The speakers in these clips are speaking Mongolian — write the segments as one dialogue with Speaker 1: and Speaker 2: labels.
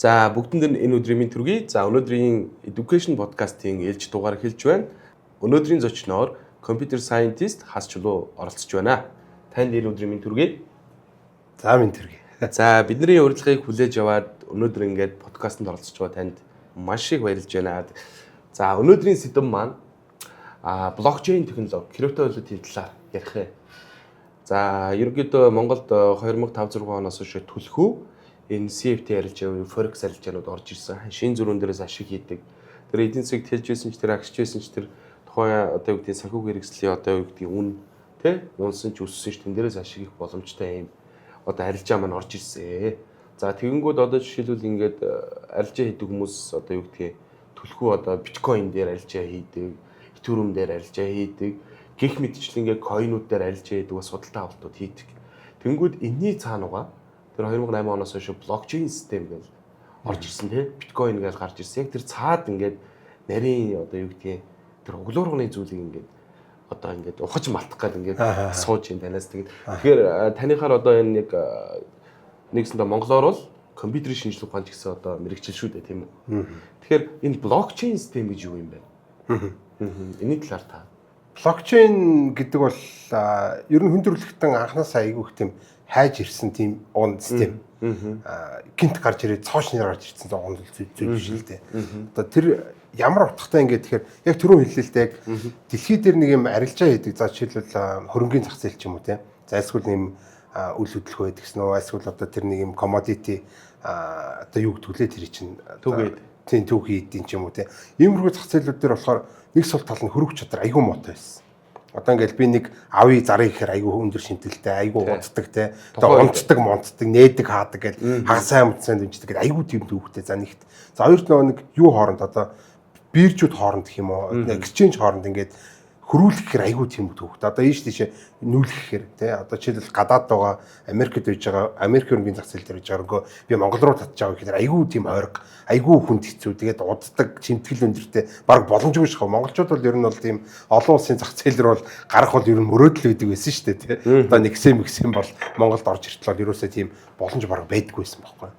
Speaker 1: За бүгдэнд энэ өдрийн мэнд төргий. За өнөөдрийн Education podcast-ийн ээлж дугаар эхэлж байна. Өнөөдрийн зочноор Computer Scientist Хас Чулуу оролцож байна. Танд энэ өдрийн мэнд төргий.
Speaker 2: За мэнд төргий.
Speaker 1: За бидний урилгыг хүлээж аваад өнөөдөр ингээд подкастт оролцож байгаа танд маш их баярлж байна. За өнөөдрийн сэдэв маань блокчейн технологи, криптовалютын талаар ярих юм. За ерөнхийдөө Монголд 2005-6 оноос хойш төлхөө энэ CFT арилжаа, Forex арилжаанууд орж ирсэн. Шинэ зөрүүн дээрээс ашиг хийдэг. Тэр эдийн засаг тэлж байсан ч тэр агшиж байсан ч тэр тухайн одоо юу гэдэг санхүүгийн хэрэгслийн одоо юу гэдэг үн тэ унсан ч өссөн ч тэн дээрээс ашиг их боломжтой юм одоо арилжаа маань орж ирсэн. За тэгэнгүүт одоо жишээлбэл ингээд арилжаа хийдэг хүмүүс одоо юу гэдэг төлхөө одоо биткойн дээр арилжаа хийдэг, Ethereum дээр арилжаа хийдэг, гэх мэтчлэн ингээд койнууд дээр арилжаа хийдэг бас судалтай авалтууд хийдэг. Тэгэнгүүт энэний цаанууга тэр 2008 оноос хойш блокчейн систем гэж орж ирсэн тий биткойн гэж гарч ирсэн. Яг тэр цаад ингээд нарийн одоо юу гэдгийг тэр углуурганы зүйлийг ингээд одоо ингээд ухаж малтах гал ингээд сууж ин танаас тэгэхээр танихаар одоо энэ яг нэгсэндээ монголоор бол компьютерийн шинжилгээ ухаан ч гэсэн одоо мэрэгчил шүү дээ тийм үү. Тэгэхээр энэ блокчейн систем гэж юу юм бэ? Энэний талаар та
Speaker 2: блокчейн гэдэг бол ер нь хүн төрөлхтөн анханасаа айгүй их тийм хайж ирсэн тийм уун систем. Гинт гарч ирээд цоошноор гарч ирсэн уун зүйл биш л дээ. Одоо тэр ямар утгатай ингээд тэгэхээр яг түрүү хэллээ яг дэлхий дээр нэг юм арилжаа хийдэг. За жишээлбэл хөрөнгөний зах зээл ч юм уу тийм. За эсвэл нэм үйл хөдлөх байдаг гэсэн үү? Эсвэл одоо тэр нэг юм commodity одоо юу гэдэг вэ тэр чинь
Speaker 1: түгээд
Speaker 2: тийм түүхий эдийн ч юм уу тийм. Иймэрхүү зах зээлүүд дээр болохоор нэг сул тал нь хөрөх чадвар айгүй муутай байсан. Одоо ингээл би нэг авъя зарыг гэхээр айгүй өндөр шинтэлтэй, айгүй уддаг те. Одоо унтдаг, монтдаг, нээдэг, хаадаг гэл хагасаа мэдсэн дэмждэг гэл айгүй тийм төвхтэй. За нэгт. За хоёрт нэг юу хооронд одоо биржүүд хооронд гэх юм уу, exchange хооронд ингээд хөрүүлэх гэхээр айгүй тийм төвхтэй. Одоо ийш тийш нүүлэх гэхээр те. Одоо жишээлбэл гадаад байгаа Америкт байж байгаа Америк хөрөнгөний зах зээл дээр байж байгаа би Монгол руу татж авах гэхээр айгүй тийм ойрог, айгүй хүнд хэцүү. Тэгээд уддаг, чимтгэл өндөртэй баг боломжгүй шахав. Монголчууд бол ер нь бол тийм олон улсын зах зээл рүү бол гарах бол ер нь мөрөөдөл өгдөг байсан шүү дээ те. Одоо нэгсэн бол Монголд орж иртэл бол ерөөсөө тийм боломж баг байдаггүй байсан байхгүй.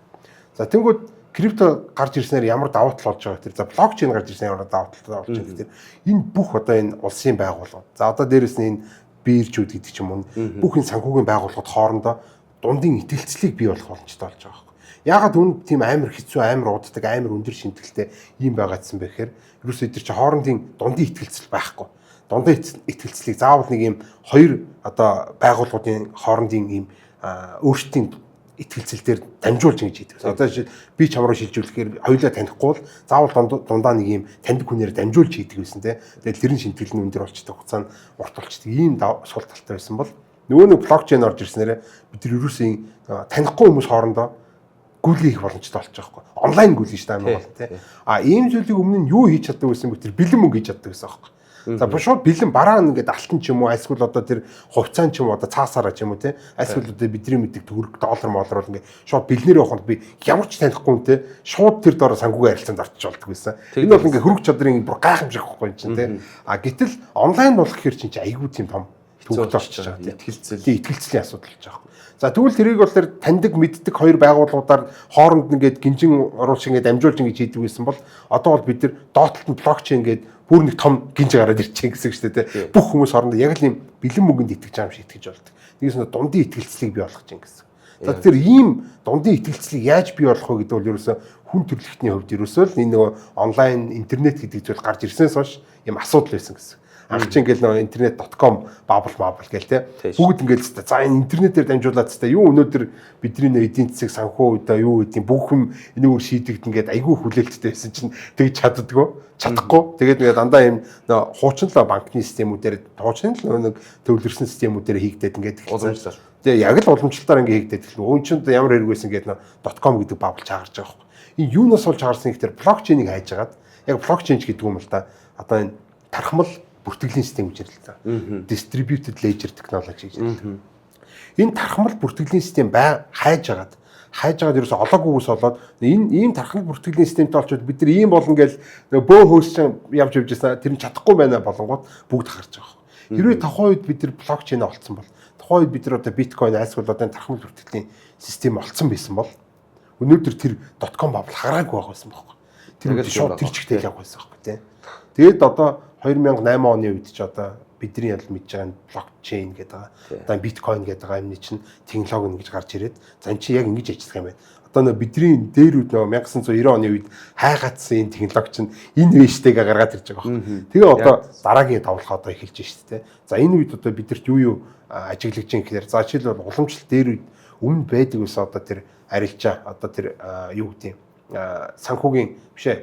Speaker 2: За тэнгууд крипто гарч ирснээр ямар давуу тал болж байгаа гэхээр за блокчейн гарч ирснээр ямар давуу тал болж байгаа гэхээр энэ бүх одоо энэ улсын байгууллагууд за одоо дээрэс нь энэ биржүүд гэдэг ч юм уу бүх энэ санхүүгийн байгууллагууд хоорондоо дундын итгэлцлийг бий болох боломжтой болж байгаа байхгүй. Яагаад үүнд тийм амар хэцүү амар уддаг амар өндөр шинтгэлтэй юм байгаадсан бэ гэхээр ерөөсөө эдгээр чи хоорондын дундын итгэлцэл байхгүй. Дундын итгэлцлийг заавал нэг юм хоёр одоо байгууллагуудын хоорондын ийм өөрсдийн итгэлцэл дээр дамжуулж ингэж хийдэг. Одоо би чам руу шилжүүлэхээр хоёулаа танихгүй бол заавал дундаа нэг юм таньдаг хүнээр дамжуулж хийдэг байсан те. Тэгээд тэрэн шинтгэл нь өндөр болчтой хугацаанд урт болчтой. Ийм сул талтай байсан бол нөгөө нэг блокчейн орж ирснээр бид нар ерөөсөө танихгүй хүмүүс хоорондоо гүйлгэх боломжтой болчих жоохгүй. Онлайн гүйлгэж та юм бол те. Ийм зүйлийг өмнө нь юу хийж чаддаг байсан бэ? Тэр бэлэн мөнгө хийж чаддаг байсан байхгүй. За шууд бэлэн бараа ингээд алтан ч юм уу эсвэл одоо тэр хувьцаан ч юм уу одоо цаасаараа ч юм уу те эсвэл одоо бидний мэддэг төгрөг доллар моллор бол ингээд шууд бэлнээр явахад би ямар ч танихгүй юм те шууд тэр доор санхүүгийн харилцаанд орчих болдог байсан. Энэ бол ингээд хөрөх чадрын бүр гайхамшиг байхгүй юм чинь те. Гэтэл онлайн болох хэр чинь айгүй тийм том төвөгт орчих жаа итгэлцлийн асуудал болж байгаа. За тэгвэл тэрийг бол тэр таньдаг мэддэг хоёр байгууллагуудаар хооронд ингээд гинжин оруулж ингээд амжуулж ингэж хийдэг байсан бол одоо бол бид нар доотлолт нь блокчейн гэдэг бүр нэг том гинж гараад ирчихин гэсэн үг шүү дээ. Бүх хүмүүс хоорондоо яг л юм бэлэн мөнгөнд итгэж байгаа юм шиг итгэж болдог. Нэгээс нь дундын итгэлцлийг бий болгож чинь гэсэн. За тэр ийм дундын итгэлцлийг яаж бий болгох вэ гэдэг бол ерөөсөө хүн төрөлхтний хувьд ерөөсөө л энэ нөгөө онлайн интернет гэдэг зүйл гарч ирснээс хойш юм асуудал байсан гэсэн. Анх чинь ингээл нөгөө internet.com bubble гээл те. Бүгд ингээл за энэ интернетээр дамжуулаад та юу өнөөдөр бидний эдийн засаг санхүү удаа юу гэдэг бүх юм энийг шийдэгдэн гээд айгүй хүлээлттэй байсан чинь тэгж чадахгүй. Тэгээд ингээд дандаа юм хуучин л банкны системүүдээр хуучин л нэг төвлөрсөн системүүдээр хийгдээд ингээд уламжлал. Тэгээ яг л уламжлалтаар ингээд хийгдээд эхэлв. Өн чинь ямар хэрэг байсан гээд .com гэдэг bubble чагарч байгаа байхгүй. Энэ юунаас болж чагарсан гэхээр блокчейнийг хайж агаад яг блокчейн гэдэг юм л да. Одоо энэ тархмал бүртгэлийн систем гэж нэрлэдэг. Distributed ledger technology гэж нэрлэдэг. Энэ тархмал бүртгэлийн систем хайж агаад ерөөсө олоогүйгээс болоод энэ ийм тархмал бүртгэлийн системтэй олчод бид нар ийм болно гэж бөө хөөсч явж байсан тэр нь чадахгүй байна болонгууд бүгд харж байгаа. Хэрвээ тухайн үед бид нар блокчейн олцсон бол тухайн үед бид нар одоо биткойн эсвэл одоо тархмал бүртгэлийн систем олцсон байсан бол Өнөөдөр тэр .com бабл хараагүй байх байсан байхгүй. Тэр үед шууд тэр чигтэл явах байсан байхгүй тий. Тэгээд одоо 2008 оны үед ч одоо бидний ял мэдж байгаа блокчейн гэдэг байгаа. Одоо биткойн гэдэг байгаа юмны чинь технологи ингэж гарч ирээд за эн чинь яг ингэж ажиллах юм байна. Одоо нөө бидний дээр үед нөө 1990 оны үед хайгаатсан энэ технологи чинь энэ вэштэйгээ гаргаад ирж байгаа байхгүй. Тэгээ одоо дараагийн давлага одоо эхэлж байна шүү дээ. За энэ үед одоо бидэрт юу ажиглаж байгаа гэхээр за жишээлбэл уламжлалт дээр үед өмнө байдаг ус одоо тэр арилжаа одоо тэр юу гэдэг юм санхүүгийн бишээ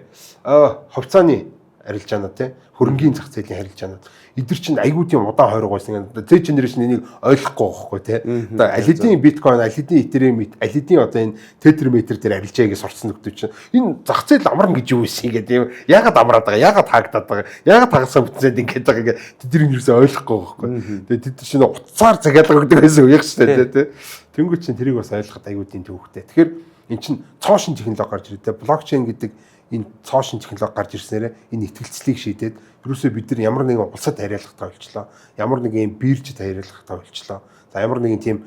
Speaker 2: хувьцааны арилжаанууд тий хөрөнгийн зах зээлийн арилжаанууд эдгэр чинь айгүй тийм удаан хойрог байсан. Z generation энийг ойлгохгүй байхгүй тий. Одоо аль хэдийн биткойн, аль хэдийн этериум, аль хэдийн одоо энэ тетраметр дээр арилжааг сурцсан гэдэг чинь энэ зах зээл амарна гэж юу ийсэн гэдэг юм. Ягаад амраад байгаа? Ягаад хаагдаад байгаа? Ягаад хагасаа бүтцээд ингэж байгаа гэдэг тэд нар юусоо ойлгохгүй байхгүй. Тэгээ тэд чинь уцаар цагаалга гэдэг байсан үеих шүү дээ тий. Тэнгүү чинь тэрийг бас ойлгоход айгүй тийм төвхтэй. Тэгэхээр эн чинь цоошин технологи гарч ирээ. Блокчейн гэдэг энэ цоошин технологи гарч ирснээр энэ итгэлцлийг шийдээд ерөөсөө бид нар ямар нэгэн улсад хариалахтай болчлоо. Ямар нэгэн биржид хариалахтай болчлоо. За ямар нэгэн тийм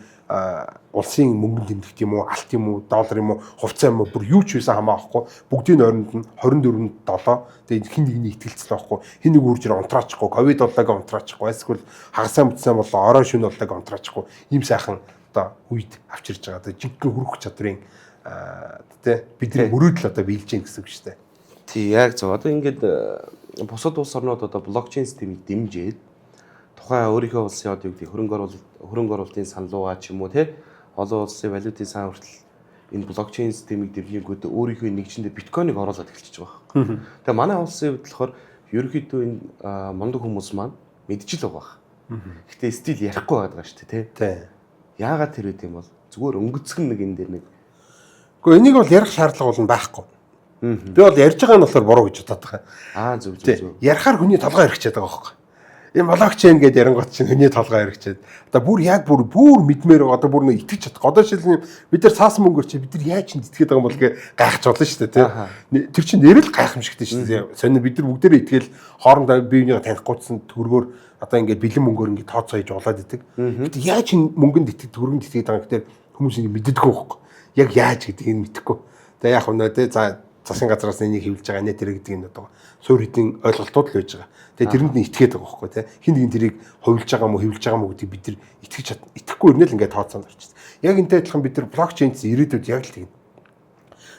Speaker 2: улсын мөнгөнд тэмдэгт юм уу, алт юм уу, доллар юм уу, хувьцаа юм уу бүр юу ч байсан хамаахгүй бүгдийн ойронд нь 24-7 тэгээд хин нэгний итгэлцэл байхгүй. Хин нэг үржир унтраачихгүй, ковид боллоог унтраачихгүй, эсвэл хагасаа бүтсэн болоо орой шөнө боллоог унтраачихгүй. Ийм сайхан одоо үед авчирж байгаа. Одоо жинхэнэ хөрөх чадрын тэ бидний мөрөөдөл одоо биелж гин гэсэн үг шүү дээ.
Speaker 1: Тий яг зөв. Одоо ингээд бусад улс орнууд одоо блокчейн системийг дэмжиж тухайн өөрийнхөө улсын одоо юу гэдэг хөрөнгө оруулалтын саналуугаа ч юм уу те олон улсын валютын сан хүртэл энэ блокчейн системийг дэмжингүүд өөрийнхөө нэгжиндээ биткойныг оруулаад эхэлчихэж байгаа. Тэгээ манай улсын хувьд болохоор ерөнхийдөө энэ мундаг хүмүүс маань мэдчихэл байгаа. Гэтэ стил ярихгүй байгаа шүү дээ те. Яагаад тэр үт юм бол зүгээр өнгөцгөн нэг энэ дэр нэг.
Speaker 2: Гэхдээ энийг бол ярих шаардлага бол байхгүй. Би бол ярьж байгаа нь болохоор буруу гэж бодоод байгаа.
Speaker 1: Зөв зөв.
Speaker 2: Ярихаар хүний толгой хэрэгчээд байгаа байхгүй. Энэ блокчейн гэдэг ярингот чинь хүний толгой хэрэгчээд. Одоо бүр яг бүр мэдмээр одоо бүр нэг итгэж чадах. Одоо шилэн бид нар цаасан мөнгөөр чи бид нар яаж ч итгэхэд байгаа юм бол гээ гайхаж болно шүү дээ тий. Тэр чинь нэрэл гайхамшигтэй шүү дээ. Сонир бид нар бүгдээрээ итгэл хоорондоо бие биенээ танихгүйсэн төгрөгөөр одоо ингээд бэлэн мөнгөөр ингээд тооцоож явуулаад идэг. Гэтэл яаж мөнгөнд итгэж төгрөгөнд итгэж байгаа гэхээр хүмүүс ингэ мэддэггүй байхгүй. Яг яаж гэдгийг нь мэдэхгүй. Тэгээ яг өнөө тий за засгийн газраас энийг хэвлэж байгаа нэ тэр гэдэг нь одоо суур хэдийн ойлголтууд л байж байгаа. Тэгээ тэрэнд нь итгээд байгаа байхгүй тий. Хин нэгэн тэрийг хувилж байгаа мó хэвлэж байгаа мó гэдгийг бид нар итгэхгүй ирнэ л ингээд тооцоонд орчихсон. Яг энтэй адилхан бид нар блокчейнс ирээдүйд яг л тийм.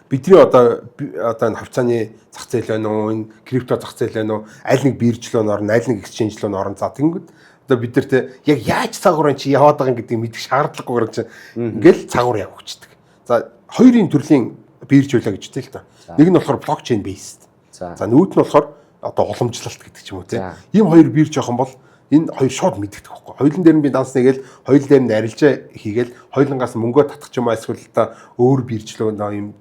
Speaker 2: Бидний одоо энэ хувьцааны зах зээл байна уу, энэ крипто зах зээл байна уу, аль нэг бирж рүү орно, аль нэг exchange рүү орно. За тэгэнгүүт одоо бид нар тий яг яаж цагуурын чи яваад байгаа гэдгийг мэдэх шаардлагагүйгээр чинь ингээл цагуур явчихдаг. За хоёрын төрлийн бирж байлаа гэж хэлээ л та. Нэг нь болохоор блокчейн based. За нөгөөд нь болохоор одоо уламжлалт гэдэг ч юм уу тийм. Ийм хоёр бирж явах юм бол энэ хоёр шууд мэддэг байхгүй. Хоёулын дээр нь би данс нэгээл хоёул дээр нь арилжаа хийгээл хоёулангаас мөнгөө татах ч юм уу эсвэл та өөр бирж лөө юм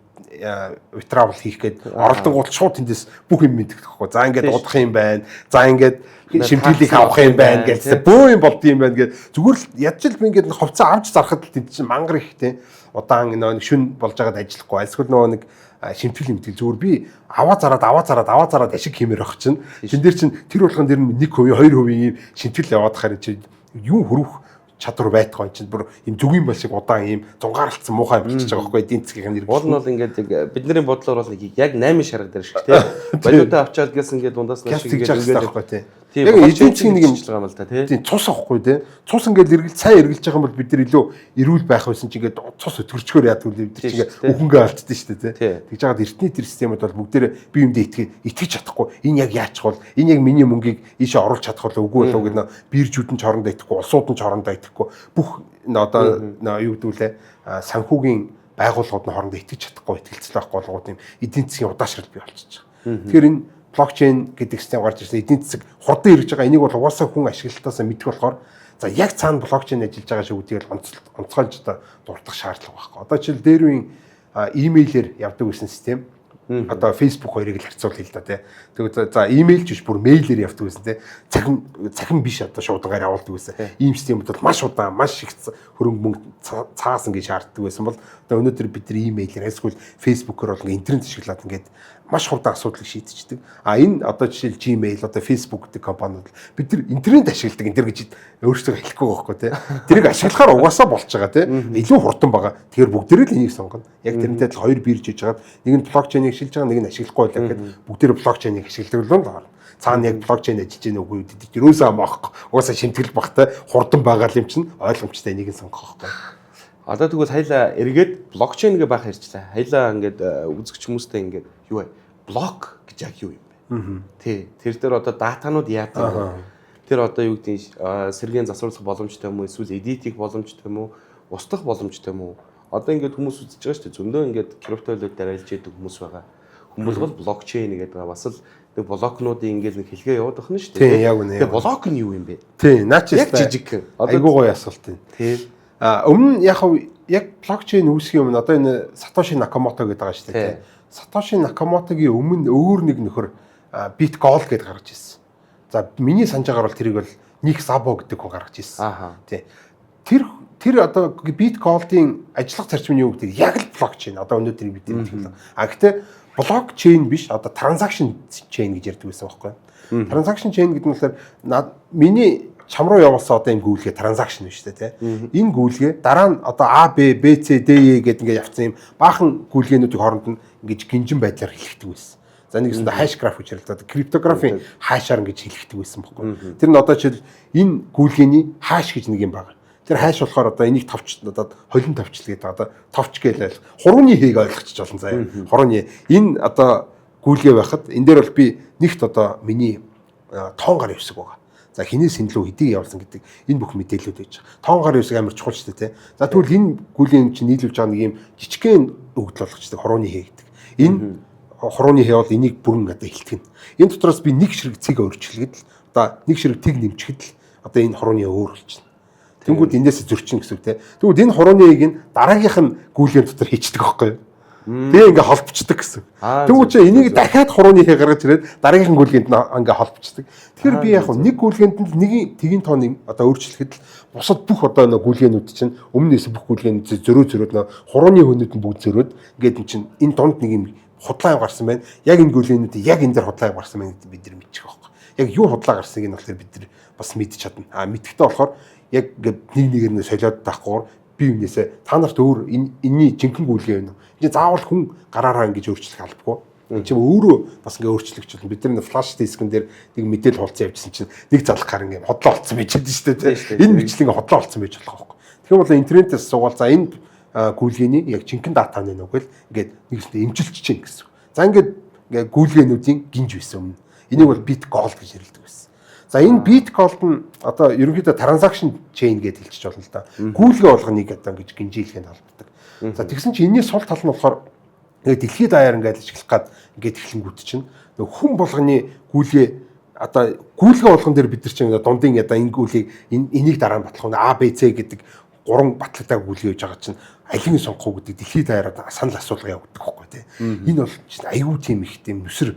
Speaker 2: withdrawal хийх гээд оролдонгууд шууд тэндээс бүх юм мэддэг байхгүй. За ингээд удах юм байна. За ингээд шимтгэлийг авах юм байна гэж бөө юм болд юм байна гэж зүгээр л ядчил би ингээд хувцас авч зархад л тэнд чинь мангар их тийм удаан нэг шүн болж байгаад ажиллахгүй эсвэл нөгөө нэг шимтгэл юмтгэл зүгээр би аваа зараад ашиг хэмээр авах чинь тэн дээр чинь тэр болгон дээр нь 1%, 2% ийм шимтгэл яваад хахаар чи юу хөрөх чадвар байтгаа чинь бүр юм зүгийн бол шиг удаан ийм зунгаарлцсан муухай болчихж байгаа байхгүй эдийн засгийн нэр.
Speaker 1: Уул нь бол ингээд бидний бодлоор бол нэг яг 8 шарга дээр шиг тийм валюта авчаад гэсэн ингээд дундаас нь шиг ингээд
Speaker 2: байхгүй тийм.
Speaker 1: Яг эдийн засгийн нэг юм л байгаа юм л та тийм.
Speaker 2: Цус авахгүй тийм. Цус ингээд сайн эргэлж байгаа юм бол бид нар илүү эрүүл байх байсан чинь ингээд цус өтгөрчгөр яадаг үл бид чинь үхэнгээ алддаг шүү дээ тийм. Тэгж жагаад эртний тэр системүүд бол бүгдээрээ бие биендээ итгэж чадахгүй. Энэ яг яачих бол энэ яг миний мөнгийг ийшээ оруулж чадах болов үгүй болов гэдэг биржүүд нь ч орондоо итгэхгүй, улсууд нь ч орондоо итгэхгүй. Бүх одоо юу гэдүүлээ санхүүгийн байгууллагууд нь хоорондоо итгэж чадахгүй, итгэлцэл байхгүй болгоод юм эдийн засгийн удаашрал бий болчихж байгаа. Тэгэхээр энэ блокчейн гэдэг систем гарч ирсэн эдийн засаг хурдан ирж байгаа. Энийг бол угаасаа хүн ашиглалтаасаа мэдэх болохоор за яг цаана блокчейн ажиллаж байгаа шүү гэдгийг онцгойлж одоо дурдах шаардлага байхгүй. Одоо жишээл дээр үеийн имэйлээр явдаг гэсэн систем одоо Facebook хоёрыг л харьцуул хэл да тий. Тэгээд за имэйл ч биш бүр мэйлээр явдаг гэсэн тий. Цахим биш одоо шуудангаар явуулдаг гэсэн. Ийм системүүд бол маш удаан, маш их хөрөнгө мөнгө цаасан гэж шаарддаг байсан бол одоо өнөөдөр бид нар имэйлээр эсвэл Facebook-оор бол интернет ашиглаад ингээд маш хурдан асуудлыг шийдчихдэг. Энэ одоо жишээл Gmail, одоо Facebook гэдэг компаниуд бид нар интернет ашигладаг энэ гэж өөрсдөө хэлэхгүй байхгүй тий. Тэрийг ашиглахаар угаасаа болж байгаа тий. Илүү хурдан байгаа. Тэгэхээр бүгдээрээ л энийг сонгоно. Яг тэрнтэй л хоёр бирж хийж хагаад нэг нь блокчейнийг ашиглаж байгаа, нэг нь ашиглахгүй байлаа гэхэд бүгдээрээ блокчейнийг ашигладаг л байна. Цаана яг блокчейн ажиллаж байгаа үгүй гэдэг юусаа амаахгүй. Угаасаа шимтгэл багтай хурдан байгаа юм чинь ойлгомжтой энийг нь сонгох байхгүй.
Speaker 1: Одоо тэгвэл хоёлаа эргээд блокчейн гэ байх ярьчлаа. Хоёлаа ингээд үзэгч хүмүүстэй ингээд юу вэ? Блок гэж яг юу юм бэ? Тий. Тэр дээр одоо датанууд яадаг вэ? Тэр одоо юу гэдэг сэргийн засварлах боломжтой юм уу? Эсвэл эдит хийх боломжтой юм уу? Устгах боломжтой юм уу? Одоо ингээд хүмүүс үзэж байгаа шүү дээ. Зөндөө ингээд криптовалют дээр ажиллаж байдаг хүмүүс байгаа. Хүмүүс бол блокчейн гэдэг бас л нэг блокнуудын ингээд нэг хэлгээ яваад байна шүү дээ.
Speaker 2: Тий, яг үнэ.
Speaker 1: Тэгээ блок нь юу юм бэ?
Speaker 2: Тий, наач
Speaker 1: яг жижиг.
Speaker 2: Айгуу гоё асуулт юм.
Speaker 1: Тий.
Speaker 2: Өмнө яг блокчейн үүсэх юм одоо энэ Сатоши Накамото гэдэг байгаа шүү дээ. Сатоши Накамотогийн өмнө өөр нэг нөхөр BitGold гэдээ гаргаж ирсэн. За миний санаж байгаагаар бол тэрийг бол Ник Сабо гэдэг хүн гаргаж ирсэн. Тий. Тэр одоо BitGold-ийн ажиллах зарчим нь юу гэдэг яг л блокчейн. Одоо өнөөдөр бид энэ хэлээ. Гэхдээ блокчейн биш одоо транзакшн чейн гэж ярьдаг байсан байхгүй юу? Транзакшн чейн гэдэг нь болохоор миний чам руу явуулсан одоо энэ гүйлгээ транзакшн биш үү те. Энэ гүйлгээ дараа нь одоо А Б Б С Д Е гэдэг ингээд явцсан юм баахан гүйлгээнүүдийн хооронд нь ингэж гинжин байдлаар хэлэхдэг байсан. За нэг өсөндө хайш граф гэж ярилдаг. Криптографийн хайшаар ингэж хэлэхдэг байсан байхгүй. Тэр нь одоо жишээл энэ гүйлгээний хайш гэж нэг юм байна. Тэр хайш болохоор одоо энийг товч одоо холин товчлол гэдэг одоо товч гээл хурууны хээг ойлгочих болно заяа. Хурууны энэ одоо гүйлгээ байхад энэ дээр бол би нэгт одоо миний тоон гар хэвсэг байгаа. За хинээс хинлүү хэдийг явуулсан гэдэг энэ бүх мэдээлэлүүд байж байгаа. Тоон гар хэвсэг амар чухал шүү дээ тий. За тэгвэл энэ гүйлгийн чинь нийлүүлж байгаа нэг юм жижигхэн өгдөл болгочтой хурууны хээ гэдэг. Энэ хурууны хээ бол энийг бүрэн одоо хилтгэн. Энэ дотроос би нэг ширэг цэг өөрчлөлгөд л одоо нэг ширэг тэг нэмчихэд л одоо энэ хурууны өөр болчихно. Тэнгүүд эндээс зөрчин гэсэн үг те. Тэгвэл энэ хурууныг нь дараагийнх нь гүйлгээр дотор хийчихдэг байхгүй юу? Тэгээ ингээ холбочдөг гэсэн. Тэгвэл чи энийг дахиад хурууны хэ гаргаж ирээд дараагийнх нь гүйлгээнд ингээ холбочдөг. Тэгэхээр би яг нэг гүйлгээнд нь нэг тэгийн тооны одоо өөрчлөхөд л бусад бүх одоо нэг гүйлгээнүүд чинь өмнөөс бүх гүйлгээнүүд зөрөөд нэг хурууны хөнүүд нь бүгд зөрөөд ингээд чинь энэ донд нэг юм худлаа гарсан байна. Яг энэ гүйлгээнүүд яг энэ дээр худлаа гарсан байна гэдэг бид нар мэдчих واخхой. Яг юу худлаа гарсныг нь болохоор бид нар бас мэдчих чадна. Мэдхтэй болохоор яг ингээд нэг нэгээр нь солиод таахгүй би юмнээсээ та нарт өөр энэний жинхэнэ гүйлгээ байна. Энд заавал хүн гараараа ингэж өөрчлөх албагүй. Энд чинь өөрөө бас ингэ өөрчлөгч болно. Бид нар флаш дискэн дээр нэг мэдээлэл хулцсан явьжсэн чинь нэг залхаар ингэ хотлоо олцсон байж байдаг шүү дээ. Энэ мэтлэг хотлоо олцсон байж болох байхгүй. Тэгэхээр бол интернетээс суугаад за энэ гүйлгээний яг жинхэнэ датаны нүгэл ингээд нэгсдээ эмчилж чинь гэсэн. За ингээд гүйлгээнүүдийн гинж байсан өмнө. Энийг бол BitGold гэж нэрлэдэг байсан. За энэ BitGold нь одоо ерөнхийдөө transaction chain гэж хэлчих болно л да. Гүйлгээ болгоныг одоо ингэж гинжийлэхэд холбогддог. За тэгсэн чинь энэний сул тал нь болохоор дэлхийд даяар ингээд ашиглах гад ингээд эхлэнгүүт чинь нэг хүн болгоны гүйлгээ одоо гүйлгээ болгон дээр бид нар чинь дундын одоо энэ гүйлгийг энийг дараа нь батлах нь А Б С гэдэг гурван батлагтай гүйлгээ гэж байгаа чинь алийг сонгох уу гэдэг дэлхийд даяар санал асуулга явагддаг байхгүй тий. Энэ бол чинь аюу тийм их тийм нүсэр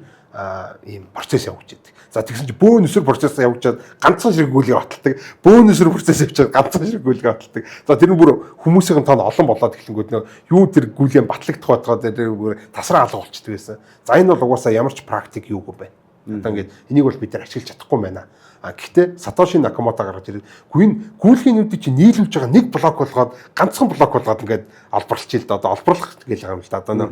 Speaker 2: ийм процесс явагдаж байдаг. За тэгсэн чинь бөө нүсэр процесс явагдаад ганцхан ширэг гүйлгээ баталдаг. Бөө нүсэр процесс явагдаад ганцхан ширэг гүйлгээ баталдаг. За тэр нь бүр хүмүүсийн тоон олон болоод эхлэнгүүд нөө юу тэр гүйлгээ батлагдах байгаад тэр бүр тасраа алга болчихдөг байсан. За энэ бол угаасаа ямар ч практик юугүй байна. Одоо ингээд энийг бол бид нар ашиглаж чадахгүй байна. Гэхдээ Сатоши Накамото гаргаж ирээд гүйлгээнүүдийг чинь нийлүүлж байгаа нэг блок болгоод ганцхан блок болгоод ингээд олборлож ил да одоо олборлох гэж байгаа юм л да одоо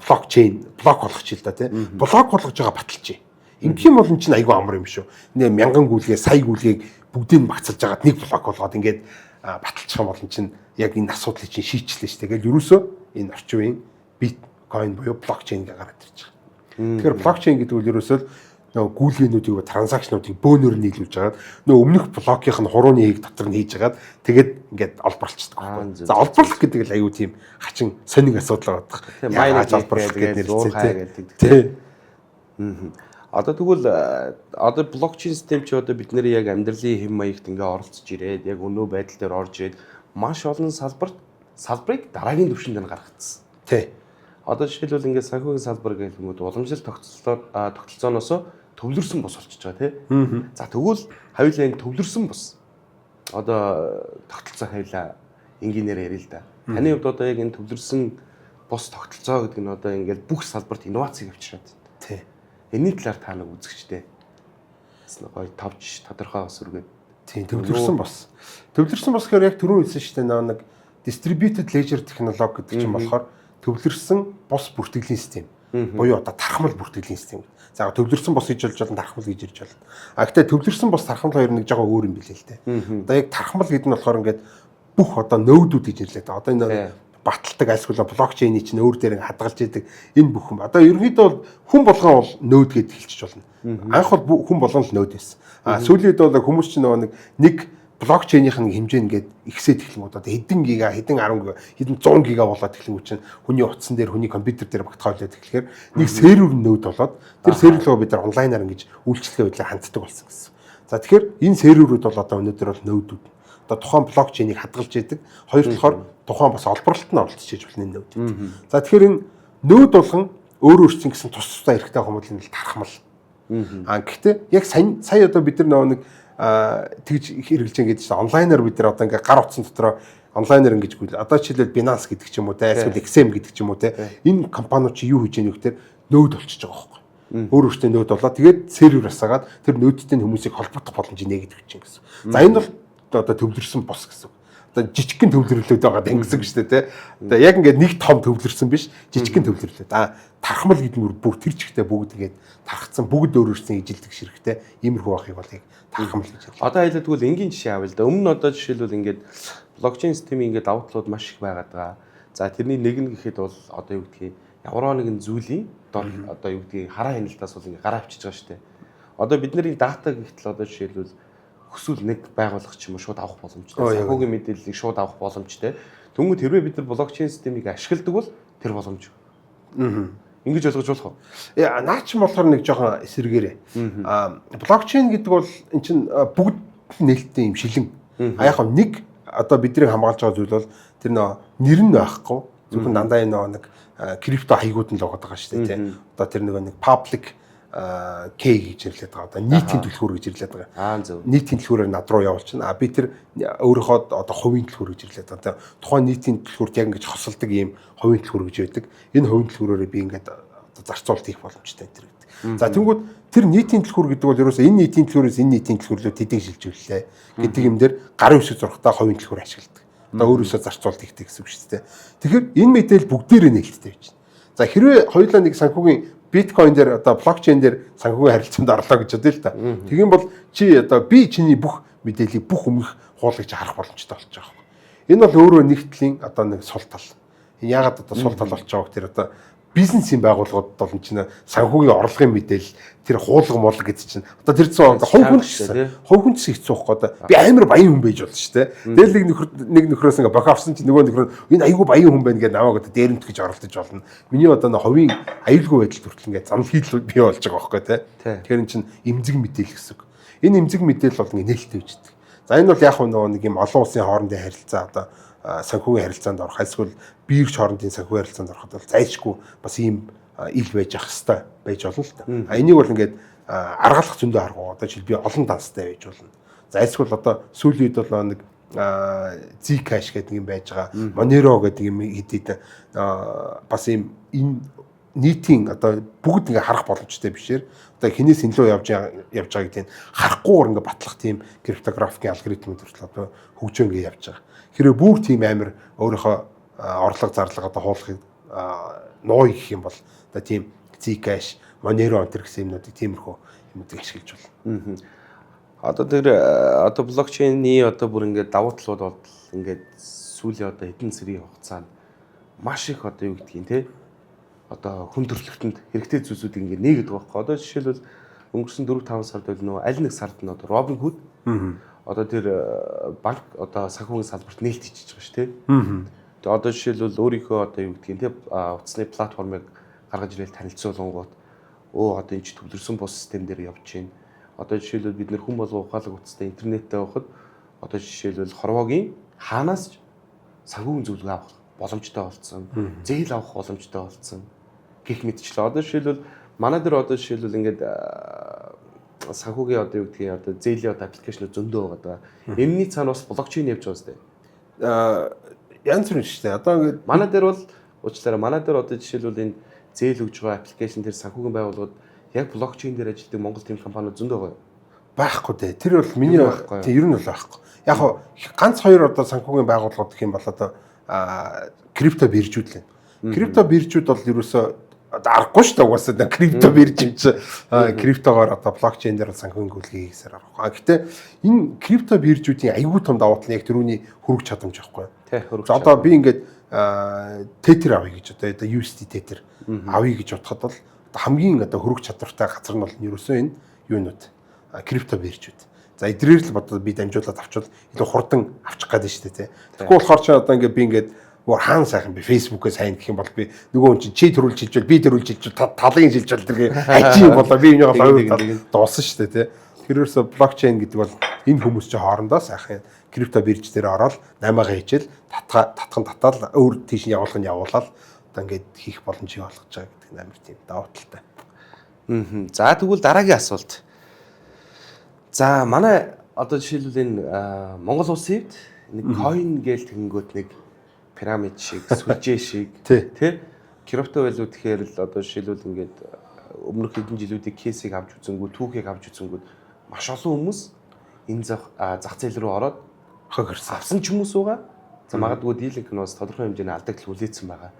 Speaker 2: блокчейн блок болгож ил да тий блок болгож байгаа баталж. Ингэх юм бол эн чинь айгүй амар юм шүү. Нэ мянган гүйлгээ сая гүйлгээг бүгдийг багцалж агаад нэг блок болгоод ингээд баталчих юм бол эн чинь яг энэ асуудлыг чинь шийдчихлээ шүү. Тэгэл ерөөсөө энэ орчин үеийн биткойн буюу блокчейн гэж гараад ирж байгаа. Тэгэхээр блокчейн гэдэг нь ерөөсөө нөгөө гүйлгээнүүдийг транзакшнуудыг бөөнөр нийлүүлж агаад нөгөө өмнөх блокийн хурууны хийг дотор нь хийж агаад тэгээд ингээд олборлцдог байхгүй. За олборлох гэдэг л аюу тийм хачин сонин асуудал байгаа. Яаж олборлох гэдэг нэрцээ тий. Одоо тэгвэл одоо блокчейн систем чи одоо бид нэр яг амьдралын хэм маягт ингээ оролцож ирээд яг өнөө байдал дээр орж ирээд маш олон салбарыг дараагийн түвшинд нь гаргацсан. Тий. Одоо жишээлбэл ингээ санхүүгийн салбар гэх юм уу уламжлалт тогтолцооноос төвлөрсөн бус болчихж байгаа тий. За тэгвэл хоёулаа энэ төвлөрсөн бус. Одоо тогтолцоо хоёулаа энгийнээр ярил л да. Таны хувьд одоо яг энэ төвлөрсөн
Speaker 1: бус тогтолцоо гэдэг нь одоо ингээд бүх салбарт инновацийг авчираад байна.
Speaker 2: Тий.
Speaker 1: Энийн талаар та нэг үзэгчтэй. Гоё товч тодорхой бас үргээд.
Speaker 2: Тийм төвлөрсөн бос. Төвлөрсөн бос гэхээр яг түрүү хэлсэн шүү дээ нэг distributed ledger технологи гэдэг чинь болохоор төвлөрсөн бос бүртгэлийн систем. Буюу одоо тархамал бүртгэлийн систем. За төвлөрсөн бос гэж болж болно, тархамал гэж ирж болно. А гэхдээ төвлөрсөн бос тархамал хоёр нэг жоохон өөр юм билээ л дээ. Одоо яг тархамал гэдэг нь болохоор ингээд бүх одоо нөөдүүд гэж нэрлэдэг. Одоо энэ баталдаг альсгуулаа блокчейний чинь өөр дээр хадгалж идэг энэ бүх юм. Одоо ерөнхийдөө бол хүн болгон бол нөөд гэж хэлчих болно. Анх бол хүн болгон л нөөд байсан. А сүүлийн үед бол хүмүүс чинь нэг блокчейнийх нь хэмжээ ингээд ихсээд эхлэнгүүд одоо хэдэн гига, хэдэн 10 гига, хэдэн 100 гига болоод эхлэнгүүд чинь хүний утсан дээр, хүний компьютер дээр багтгаалаад эхлэхээр нэг сервер нөөд болоод тэр сервер руу бид нар онлайнаар ингэж үйлчлэгээ хөдлөө ханддаг болсон гэсэн. За тэгэхээр энэ серверүүд бол одоо өнөөдөр бол нөөдүүд. Одоо тухайн блокчейнийг хадгалж идэг. Хоёр талаар тухайн бас олборлолт нь оролцож иж болно энэ нөөд. За тэгэхээр энэ нөөд болгон өөр өөрчлөн гэсэн тус тусдаа хэрэгтэй хүмүүс нь л тархамал. Гэхдээ яг сая одоо бид нар нэг тэгж хэрэгжилж ингэж онлайнаар бид нар одоо ингээ гар утсан дотроо онлайнаар ингэж гүйл. Одоо жишээлбэл Binance гэдэг ч юм уу те, эсвэл XM гэдэг ч юм уу те. Энэ компаниуд чи юу хийж яах вэ гэхээр нөөд болчихж байгаа байхгүй. Өөр өөртөө нөөд болоо. Тэгээд сервер асаагаад тэр нөөдтэй хүмүүсийг холбогдох боломжийг нээгдэх чинь гэсэн. За энэ бол одоо төвлөрсөн бос гэсэн. Одоо жижигхэн төвлөрлөөд байгаа гэсэн шүү дээ те. Одоо яг ингээд нэг том төвлөрсөн биш, жижигхэн төвлөрлөөд. Тархамал гэдэг нь бүр тэр чигтээ бүгд ингээд тархацсан бүгд өөр өөрсдийн ижилдэг ширхтээ иймэрхүү ахыг бол яг тархамал гэж байна.
Speaker 1: Одоо хэлээд тэгвэл энгийн жишээ авъя л да. Өмнө нь одоо жишээлбэл ингээд блокчейн системийн ингээд давуу талууд маш их байгаад байгаа. За тэрний нэг нь гэхэд бол одоо юу гэдгийг ямар нэгэн зүйлийн дор одоо юу гэдгийг хараа хяналтаас бол ингээд гараа авчиж байгаа шүү дээ. Одоо бидний дата гэхтэл одоо жишээлбэл хүсвэл нэг байгууллага ч юм уу шууд авах боломжтой. Санхүүгийн мэдээллийг шууд авах боломжтой. Тэнгүүд хэрвээ бид нар блокчейн системийг ашигладаг бол тэр боломж. Ингэж ойлгож болох уу?
Speaker 2: Наа ч болохоор нэг жоохон эсэргээрээ. Блокчейн гэдэг бол эн чинь бүгд нээлттэй юм шилэн. Яг нэг одоо биднийг хамгаалж байгаа зүйл бол тэр нэр нь байхгүй. Зөвхөн дандаа нэг крипто хаягууд нь л байгаа шүү дээ тийм. Одоо тэр нэг public K гэж нэрлэдэг байгаа. Одоо нийтийн түлхүүр гэж нэрлэдэг байгаа. Нийтийн түлхүүрээр над руу явуулчихна. Би тэр өөрийнхөө одоо хувийн түлхүүр гэж нэрлэдэг. Одоо тухайн нийтийн түлхүүрт яг ингэж хосолдог ийм хувийн түлхүүр гэж байдаг. Энэ хувийн түлхүүрээр би ингээд одоо зарцуулалт хийх боломжтой энэ гэдэг. За тэнгууд тэр нийтийн түлхүүр гэдэг бол ерөөсөө энэ нийтийн түлхүүрээс энэ нийтийн түлхүүрлөө тэдийг шилжүүллээ гэдэг юм дээр гарын үсэг зурхтаа хувийн түлхүүр ашигладаг. Одоо өөрөөсөө зарцуулалт хийдэг гэсэн үг шүү дээ. Тэгэхээр энэ мэдээлэл бүгдээрээ нээлттэй байж байна. За хэрвээ хоёулаа нэг санхүүгийн биткойн дээр одоо блокчейн дээр санхүүгийн харилцаанд орлоо гэж бодъё л та. Тэгин бол чи одоо би чиний бүх мэдээллийг бүх өмнөх хуулгыг харах боломжтой болж байгаа юм. Энэ бол өөрөө нэгтлийн одоо нэг сул тал. Энэ яагаад одоо сул тал болж байгааг тэр одоо бизнесийн байгууллагууд бол чинь санхүүгийн орлогын мэдээлэл тэр хуулга моолог гэдэг чинь одоо тэр зүүн хувь хүн ч хэцүү байхгүй одоо би амар баян хүн байж болно шүү дээ. Тэгэл нэг нөхрөөс ингээ бохи авсан чинь нөгөө нөхөр энэ аюулгүй баян хүн байна гэдэг намайг одоо дээрэмт гэж оролдож болно. Миний одоо хувийн аюулгүй байдал хүртэл ингээ зам хийл бий болж байгаа байхгүй тий. Тэгэхээр эн чинь эмзэг мэдээлэл гэсэн үг. Энэ эмзэг мэдээлэл бол ингээ нээлттэй bijдэг. За энэ бол яг нэг юм олон улсын хоорондын харилцаа одоо санхүүгийн харилцаанд орох эсвэл биерч хоорондын санхүүгийн харилцаанд ороход бол зайлшгүй бас ийм ил байж ах хэвээр байж болно л та. Энийг бол ингээд аргалах зөндөө арга. Одоо жишээл би олон данстай байж болно. За эсвэл одоо сүүлийн үед бол нэг Zcash гэдэг юм байж байгаа. Monero гэдэг юм хэдийд бас ийм энэ нийтийн одоо бүгд ингээ харах боломжтой бишээр одоо хинээс энэ рүү явж байгаа гэдэг нь харахгүйгээр ингээ батлах тийм криптографикийн алгоритмүүд хүртэл одоо хөгжөө ингээ явж байгаа. Хэрвээ бүр тийм амар өөрийнхөө орлого зарлага одоо хуулахыг нуу гэх юм бол одоо тийм Zcash, Monero энэ гэсэн юмнуудыг тиймэрхүү юмнуудыг ашиглаж байна.
Speaker 1: Одоо тэр одоо блокчейний одоо бүр ингээд давуу талууд бол ингээд сүүлийн одоо хэдэн сэрийн хугацаанд маш их одоо юу гэдгийг те одоо хүн төрөлхтөнд хэрэгтэй зүйлсүүдийг ингээд нээгээд байгаа байхгүй. Одоо жишээлбэл өнгөрсөн 4-5 сард бол нөө аль нэг сард нь одоо Robinhood одоо тэр банк одоо санхүүгийн салбарт нээлт хийчихэж байгаа шүү дээ. Тэгээ одоо жишээлбэл өөрийнхөө одоо юу гэдгийг те утасны платформыг гаргаж ирэл танилцуулгууд одоо энэ ч төвлөрсөн бус систем дээр явж байна. Одоо жишээлбэл бид нэр хүн болго ухаалаг утастай интернеттэй байхад одоо жишээлбэл хорвоогийн хаанаас санхүүгийн зөвлөгөө авах боломжтой болсон. Зээл авах боломжтой болсон. Гэх мэтчлээ. Одоо жишээлбэл манай дээр одоо жишээлбэл ингээд санхүүгийн одоо юу гэдгийг одоо зээлийн одоо аппликейшн зөндөө байгаа. Энэний цаана бас блокчейн явж байгаа зү.
Speaker 2: Янз бүр шүү дээ. Одоо ингээд
Speaker 1: манай дээр бол Уучлаарай манай дээр одоо жишээлбэл энэ зээл өгж байгаа аппликейшн тэр санхүүгийн байгууллагууд яг блокчейн дээр ажилладаг Монгол тийм компаниуд зөндөө байгаа.
Speaker 2: Байхгүй дээ. Тэр бол миний тийм ер нь бол байхгүй. Яг ганц хоёр одоо санхүүгийн байгууллагууд гэх юм бол одоо крипто биржүүд л байна. Крипто биржүүд бол ерөөсөө аргагүй шүү дээ угаасаа крипто бирж юм чи криптогоор одоо блокчейн дээр санхүүгийн гүйлгээ хийсээр аргагүй. Гэхдээ энэ крипто биржүүдийн аюул том давуу тал нь яг тэрүүний хөрөг чадамж байхгүй.
Speaker 1: Тий, хөрөг.
Speaker 2: Одоо би ингээд тетер авъя гэж одоо USD тетер авъя гэж бодоход бол хамгийн одоо хөрөг чадвартай газар нь бол ерөөсөө энэ юунууд крипто биржүүд. За эдрээр л бодоод би дамжуулаад авчвал илүү хурдан авчих гээд шүү дээ. Тэгэхгүй болохоор чи одоо ингээд би ингээд хаан сайхан би фэйсбүүкээ сайн гэх юм бол би нөгөө хүн чи төрүүлж хэлжвэл би төрүүлж хэлжвэл талын шилжүүл тэргээ хайчих юм болоо би энэ хоёр дууссан шүү дээ. Тэрөөсө блокчейн гэдэг бол энэ хүмүүс чи хоорондоо сайхан крипто бирж дээр ороод 8-аа хичээл татхан татаал өөр тийш явуулах нь явуулаад одоо ингээд хийх боломжийг олгож байгаа гэдэг нь амар тийм давуу талтай.
Speaker 1: За тэгвэл дараагийн асуулт. За манай одоо жишээлбэл энэ Монгол улсын хувьд нэг coin гээл тэгэнгүүт нэг пирамид шиг, сүлжээ шиг тий крипто валют гэхээр л одоо жишээлбэл ингээд өмнөх хэдэн жилүүдийн кейсийг авч үзэнгүү, түүхийг авч үзэнгүү маш олон хүмүүс энэ зах зээл рүү ороод хогөрсөн. Авсан ч хүмүүс байгаа. За магадгүй дийлэнх нь бас тодорхой хэмжээний алдагдал хүлээсэн байгаа.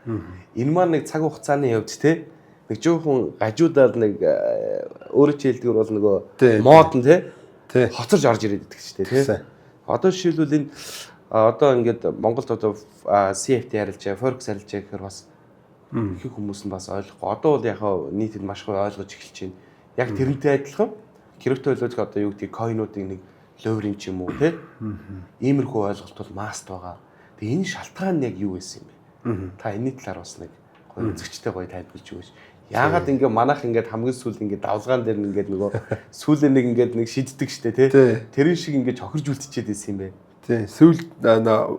Speaker 1: Энэ маань нэг цаг хугацааны явд тий нэг жоохон гажуудаад нэг өөрөө ч хэлдгэр бол нөгөө мод нь тий хоцорж орж ирээд идэх ч тий. Одоо жишээлбэл энэ одоо ингээд Монголд одоо CFD харилцаа, Forex харилцаа гэхээр бас их хүмүүс нь бас ойлгохгүй. Одоо бол яг нийтэд маш их ойлгож эхэлж байна. Яг тэрнтэй адилхан крипто валют одоо юу гэдэг койнуудын нэг ловрин ч юм уу тий. Иймэрхүү ойлголт бол маст байгаа. Тэгээ энэ шалтгаан нь яг юу байсан юм бэ? Та энэний талаар бас нэг гоё үзэгчтэй гоё тайлбарлаж өгөөч. Яагаад ингээ манайх ингээ хамгийн сүүл ингээ давлгаан дээр ингээ нөгөө сүүлээ нэг ингээ нэг шиддэг штэ тий. Тэрэн шиг ингээ чохирж үлдчихэд байсан юм бэ?
Speaker 2: Тий, сүүл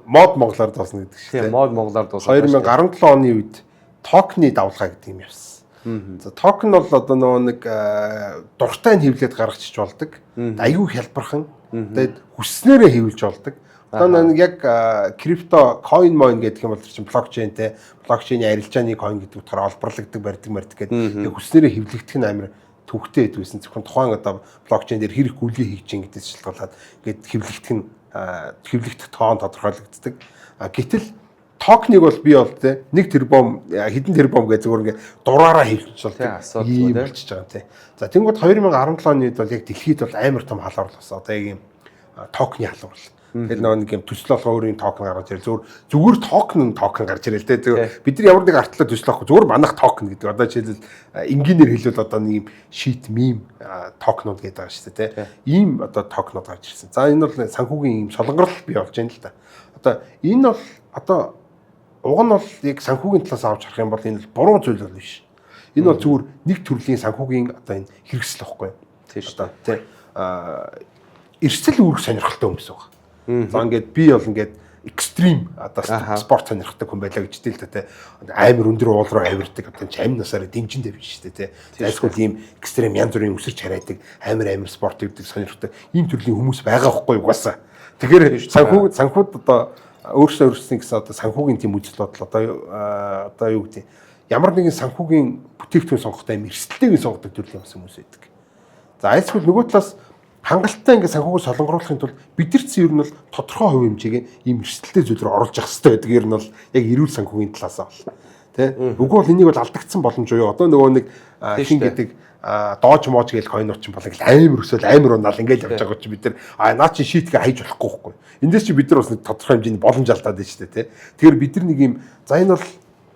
Speaker 2: мод монголоор дуусна гэдэг шүү
Speaker 1: дээ. Тий, мод монголоор дуусна.
Speaker 2: 2017 оны үед токны давлгаа гэдэг юм явсан. За токен бол одоо нөгөө нэг дуртай нь хэвлээд гаргачих болдог. Аюу хялбархан. Тэгээд хүснээрээ хэвлэж болдог. Одоо нэг яг крипто coin moin гэдэг юм бол чинь блокчейнтэй блокчейний арилжааны coin гэдэг утгаараа олборлогддог барьдаг гэдэг. Яг хүснээрээ хэвлэгдэх нь амар төвхтэй байдгүйсэн. Зөвхөн тухайн одоо блокчейн дээр хэрэг гүйлгээ хийж чинь гэдээс шалтгаалаад ингээд хэвлэгдэх нь хэвлэгдэх тоон тодорхойлогддог. Гэтэл токныг бол би бол те 1 тэрбум хэдэн тэрбум гэж зөвөр ингээ дураараа хэлж болдог. Ийм болчихж байгаа те. За тэнгууд 2017 оны үед бол яг дэлхийд бол амар том халуур болсон. Одоо яг юм токны халуур. Тэгэл нэг юм төсөл болгоо өөрийн токен гаргаж ирэл зүгээр токен гарч ирэл те. Бид нар ямар нэг артлаа төсөл авахгүй зүгээр манах токен гэдэг. Одоо жишээлбэл энгийнээр хэлвэл одоо нэг юм шит мим токенууд гэдэг байгаа шүү дээ те. Ийм одоо токенууд гарч ирсэн. За энэ бол санхүүгийн юм солонгорл бий болж байна л да. Одоо энэ бол одоо уг нь бол яг санхүүгийн талаас авч харах юм бол энэ буруу зүйл бол биш. Энэ бол зүгээр нэг төрлийн санхүүгийн одоо энэ хэрэгсэл واخгүй. Тийм шүү дээ. Эрсдэл үүрэх сонирхолтой хүмүүс байгаа. За ингээд би бол ингээд экстрим одоо спорт сонирхдаг хүн байлаа гэж тэл тэ амар өндөр уул руу авирдаг одоо амин насаараа дэмжин тавьж штэ тэ. Այսгүй ийм экстрим янз бүрийн өсөрч хараадаг амар спорт гэдэг сонирхдаг ийм төрлийн хүмүүс байгаа байхгүй угаасаа. Тэгэхээр санхүүд одоо өөрсдөө өөрсдийн гэсэн одоо санхүүгийн тийм үзэл бодол одоо юу гэдэг ямар нэгэн санхүүгийн бүтээгдэхүүн сонгохдоо юм эрсдэлтэйг сонгодог төрлийн хүмүүс байдаг. За այսгүй нөгөө талаас хангалттай ингээд санхүүг солонгоруулахын тулд бидэрчсэн ер нь бол тодорхой хувь хэмжээгийн ийм эрсдэлтэй зүйл рүү оруулж явах хэрэгтэй байдаг. Ер нь бол яг эрүүл санхүүгийн талаас бол тий. Үгүй бол энийг бол алдагдсан боломж юу? Одоо нөгөө нэг хин гэдэг доож моож гээл койнууд ч болоо амар өсөөл амар унаал ингээд явж байгаа чи бид нар наа чи шийтгээ хайж болохгүй байхгүй. Эндээс чи бид нар бас нэг тодорхой хэмжээний боломж алдаад байна шүү дээ тий. Тэгэхээр бид нар нэг юм за энэ бол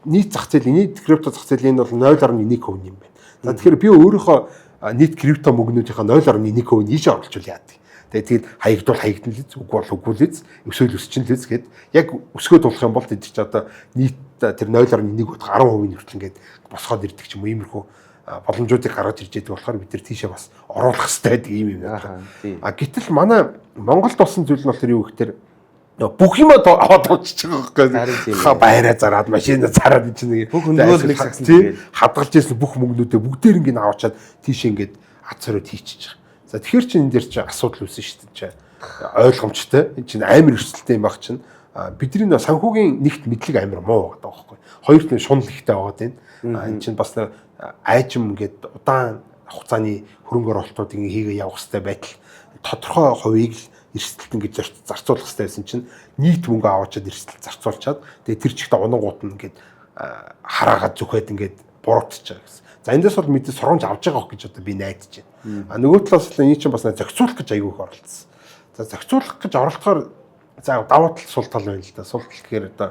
Speaker 2: нийт зах зээл нийт крипто зах зээл энэ бол 0.1% юм байна. За тэгэхээр би өөрийнхөө нийт крипто мөнгнүүдийнхээ 0.1% нь ийшээ оруулчихвал яадаг. Тэгээд хаягдвал хаягдана л үгүй бол үгүй л өсөөл өсчин л гэд яг өсгөөд болох юм бол тэд чи одоо нийт тэр 0.1 утга 10% хүртэл ингээд босгоод ирдэг ч юм уу иймэрхүү боломжуудыг гаргаж ирж байгаа болохоор бид нар тийшээ бас оруулах хэрэгтэй байдаг юм байна. Гэтэл манай Монголд болсон зүйл нь бол тэр юу гэхээр бүх юм аваад авчиж байгаа байхгүй. Байраа зараад машина зараад энэ чинь
Speaker 1: бүх өндөөл нэг сагсан тэгээд
Speaker 2: хадгалж ирсэн бүх мөнгнүүдээ бүгдээр ингээд аваачаад тийш ингээд ад цоройд хийчихэж байгаа. За тэгэхээр чи энэ дээр чи асуудал үүсэн шүү дээ. Ойлгомжтой. Энэ чинь амар эрсдэлтэй юм баг чинь. бидний санхүүгийн нэгт мэдлэг амар муу байгаа байхгүй. Хоёрт нь шунал ихтэй байгаа тийм. Энэ чинь бас айжим ингээд удаан хугацааны хөрөнгө оруулалтуудыг хийгээ явах хэрэгтэй байтал тодорхой хувийг л эрсдэлт ингээд зарцуулах хэрэгтэй байсан чинь нийт мөнгө аваачаад эрсдэлт зарцуулчаад тэгээ тэр чигтээ унангууд нь ингээд хараагаад зүхээд ингээд буруутчих байгаа гэсэн. За эндээс бол мэдээ сургамж авч байгаа гэж одоо би найдаж байна. Нөгөө талаас нь энэ чинь бас зохицуулах гэж аягүй их оролцсон. За зохицуулах гэж оролцохоор за давуу тал сул тал байна л да. Сул тал гэхээр одоо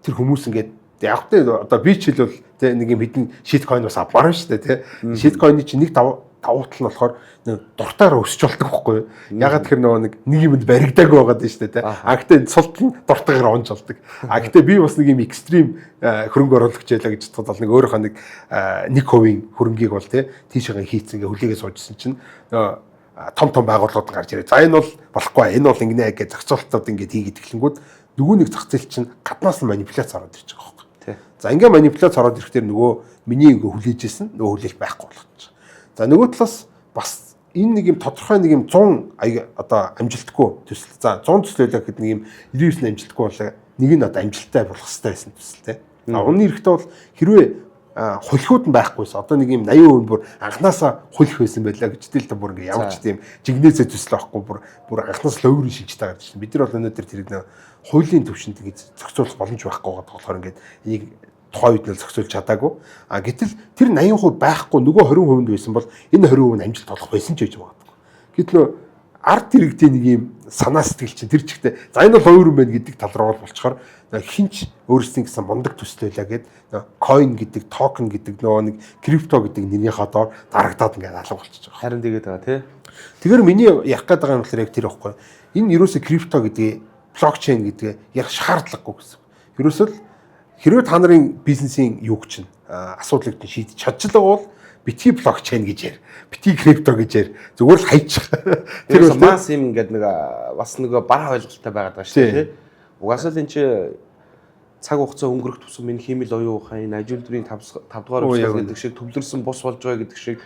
Speaker 2: тэр хүмүүс ингээд яг тэ одоо би ч хэлвэл тэ нэг юм хідэн шит койн бас авмаар шүү дээ тэ. Шит койны чинь нэг давуу тал нь болохоор дуртаараа өсч болдог байхгүй юу? Ягаад тэр нэг юмд баригдаагүй байгаад шүү дээ тэ. Гэхдээ сул тал нь дуртаагаар онж болдог. Гэхдээ би бас нэг юм экстрим хөрөнгө оруулагч ялаа гэж бодвол нэг өөрийнхөө нэг 1% хөрөнгийг бол тэ тийшээ хийцэн ингээ хүлээгээ суужсэн чинь том байгууллагууд гарч ирээ. За энэ бол болохгүй. Энэ бол ингэнэ гэж зохицуулалтууд ингээд хийгээд эхлэнгүүд нөгөө нэг зах зээл чинь гаднаас нь манипуляц ороод ирж байгаа байхгүй. За ингээ манипуляц ороод ирэхдээ нөгөө миний ингээ хүлээж исэн нөгөө хүлээл байхгүй болгочих. За нөгөө талаас бас энэ нэг юм тодорхой нэг юм 100 одоо амжилтгүй төсөл. За 100 төслөөлөө гэхэд нэг юм 99 амжилтгүй бол нэг нь одоо амжилттай болох хэрэгтэй байсан төсөл те. Унны эрэхтэй бол хэрвээ хулхиуд нь байхгүйс одоо нэг юм 80% бүр анханасаа хулх байсан байлаа гэж тэл та бүр ингээ явж тийм жигнэсээ төсөл байхгүй бүр анханаас л өөрийн шилж таагаад чинь бид нар бол өнөөдөр тэр нэг хуулийн төвшөнд ингэж зохицуулах боломж байхгүй байгаа болохоор ингээд энийг тухайн үед нь зохицуулж чадаагүй. Гэтэл тэр 80% байхгүй нөгөө 20% байсан бол энэ 20% нь амжилт олох байсан ч гэж магадгүй. Гэтэл арт иргэдийн нэг юм санаа сэтгэл чинь тэр чигтээ за энэ бол өөр юм байна гэдэг тал руу болчихоор хинч өөрсдийн гэсэн мундаг төслөөлөө гээд coin гэдэг, token гэдэг нөгөө нэг крипто гэдэг нэрийнхаа доор дарагдаад ингээд алга болчихж байгаа.
Speaker 1: Харин тэгээд байгаа тий.
Speaker 2: Тэгэхээр миний ярих гээд байгаа юм болохоор яг тэр байхгүй. Энэ ерөөсө крипто гэдэг блокчейн гэдэг яг шаардлагагүй гэсэн. Ерөөсөө хэрвээ та нарын бизнесийн юг чинь асуудлыг шийдэж чадчихлаа бол битгий блокчейн гэж яар. Битгий крипто гэж яар. Зүгээр л хайчих.
Speaker 1: Тэр бол мас юм ингээд нэг бас нэг бага ойлголттой байгаад байгаа шүү дээ. Угаасаа л энэ чи цаг хугацаа өнгөрөх тусам энэ хиймэл оюун ухаан энэ ажилтны 5 дугаар уусгал гэдэг шиг төвлөрсөн бус болж байгаа гэдэг шиг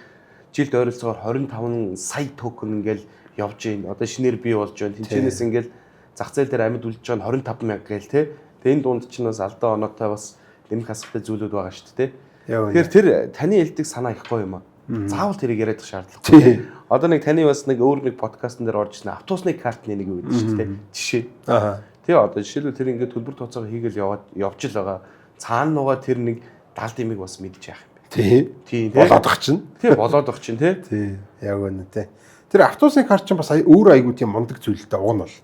Speaker 1: жилд ойролцоогоор 25 сая токен ингээл явж байна. Одоо шинээр бий болж байна. Тэнцэнээс ингээл зах зээл дээр амьд үлдэж байгаа 25 мянга гээл те. Тэгээ энэ дунд чинь бас алдаа оноотой бас нэмэх асуулттай зүйлүүд байгаа шүү дээ. Тэгэхээр тэр таны хэлдэг санаа их гоё юм аа. Заавал тэрийг яриад шаардлагагүй. Одоо нэг таны бас нэг өөр нэг подкастн дээр орж ирсэн автобусны картны нэг юу гэдэг шүү дээ. Жишээ. Тэгээ одоо жишээлбэл тэр ингээд төлбөр тооцоогоо хийгээл явж л байгаа. Цаана нугаа тэр нэг далд имийг бас мэдж яах юм бэ. Тийм.
Speaker 2: Болоод ах чинь.
Speaker 1: Тийм болоод ах чинь тий.
Speaker 2: Яг үнэ тий. Тэр автобусны карт чинь бас өөр айгуу тийм мундаг зүйлтэй уг нь бол.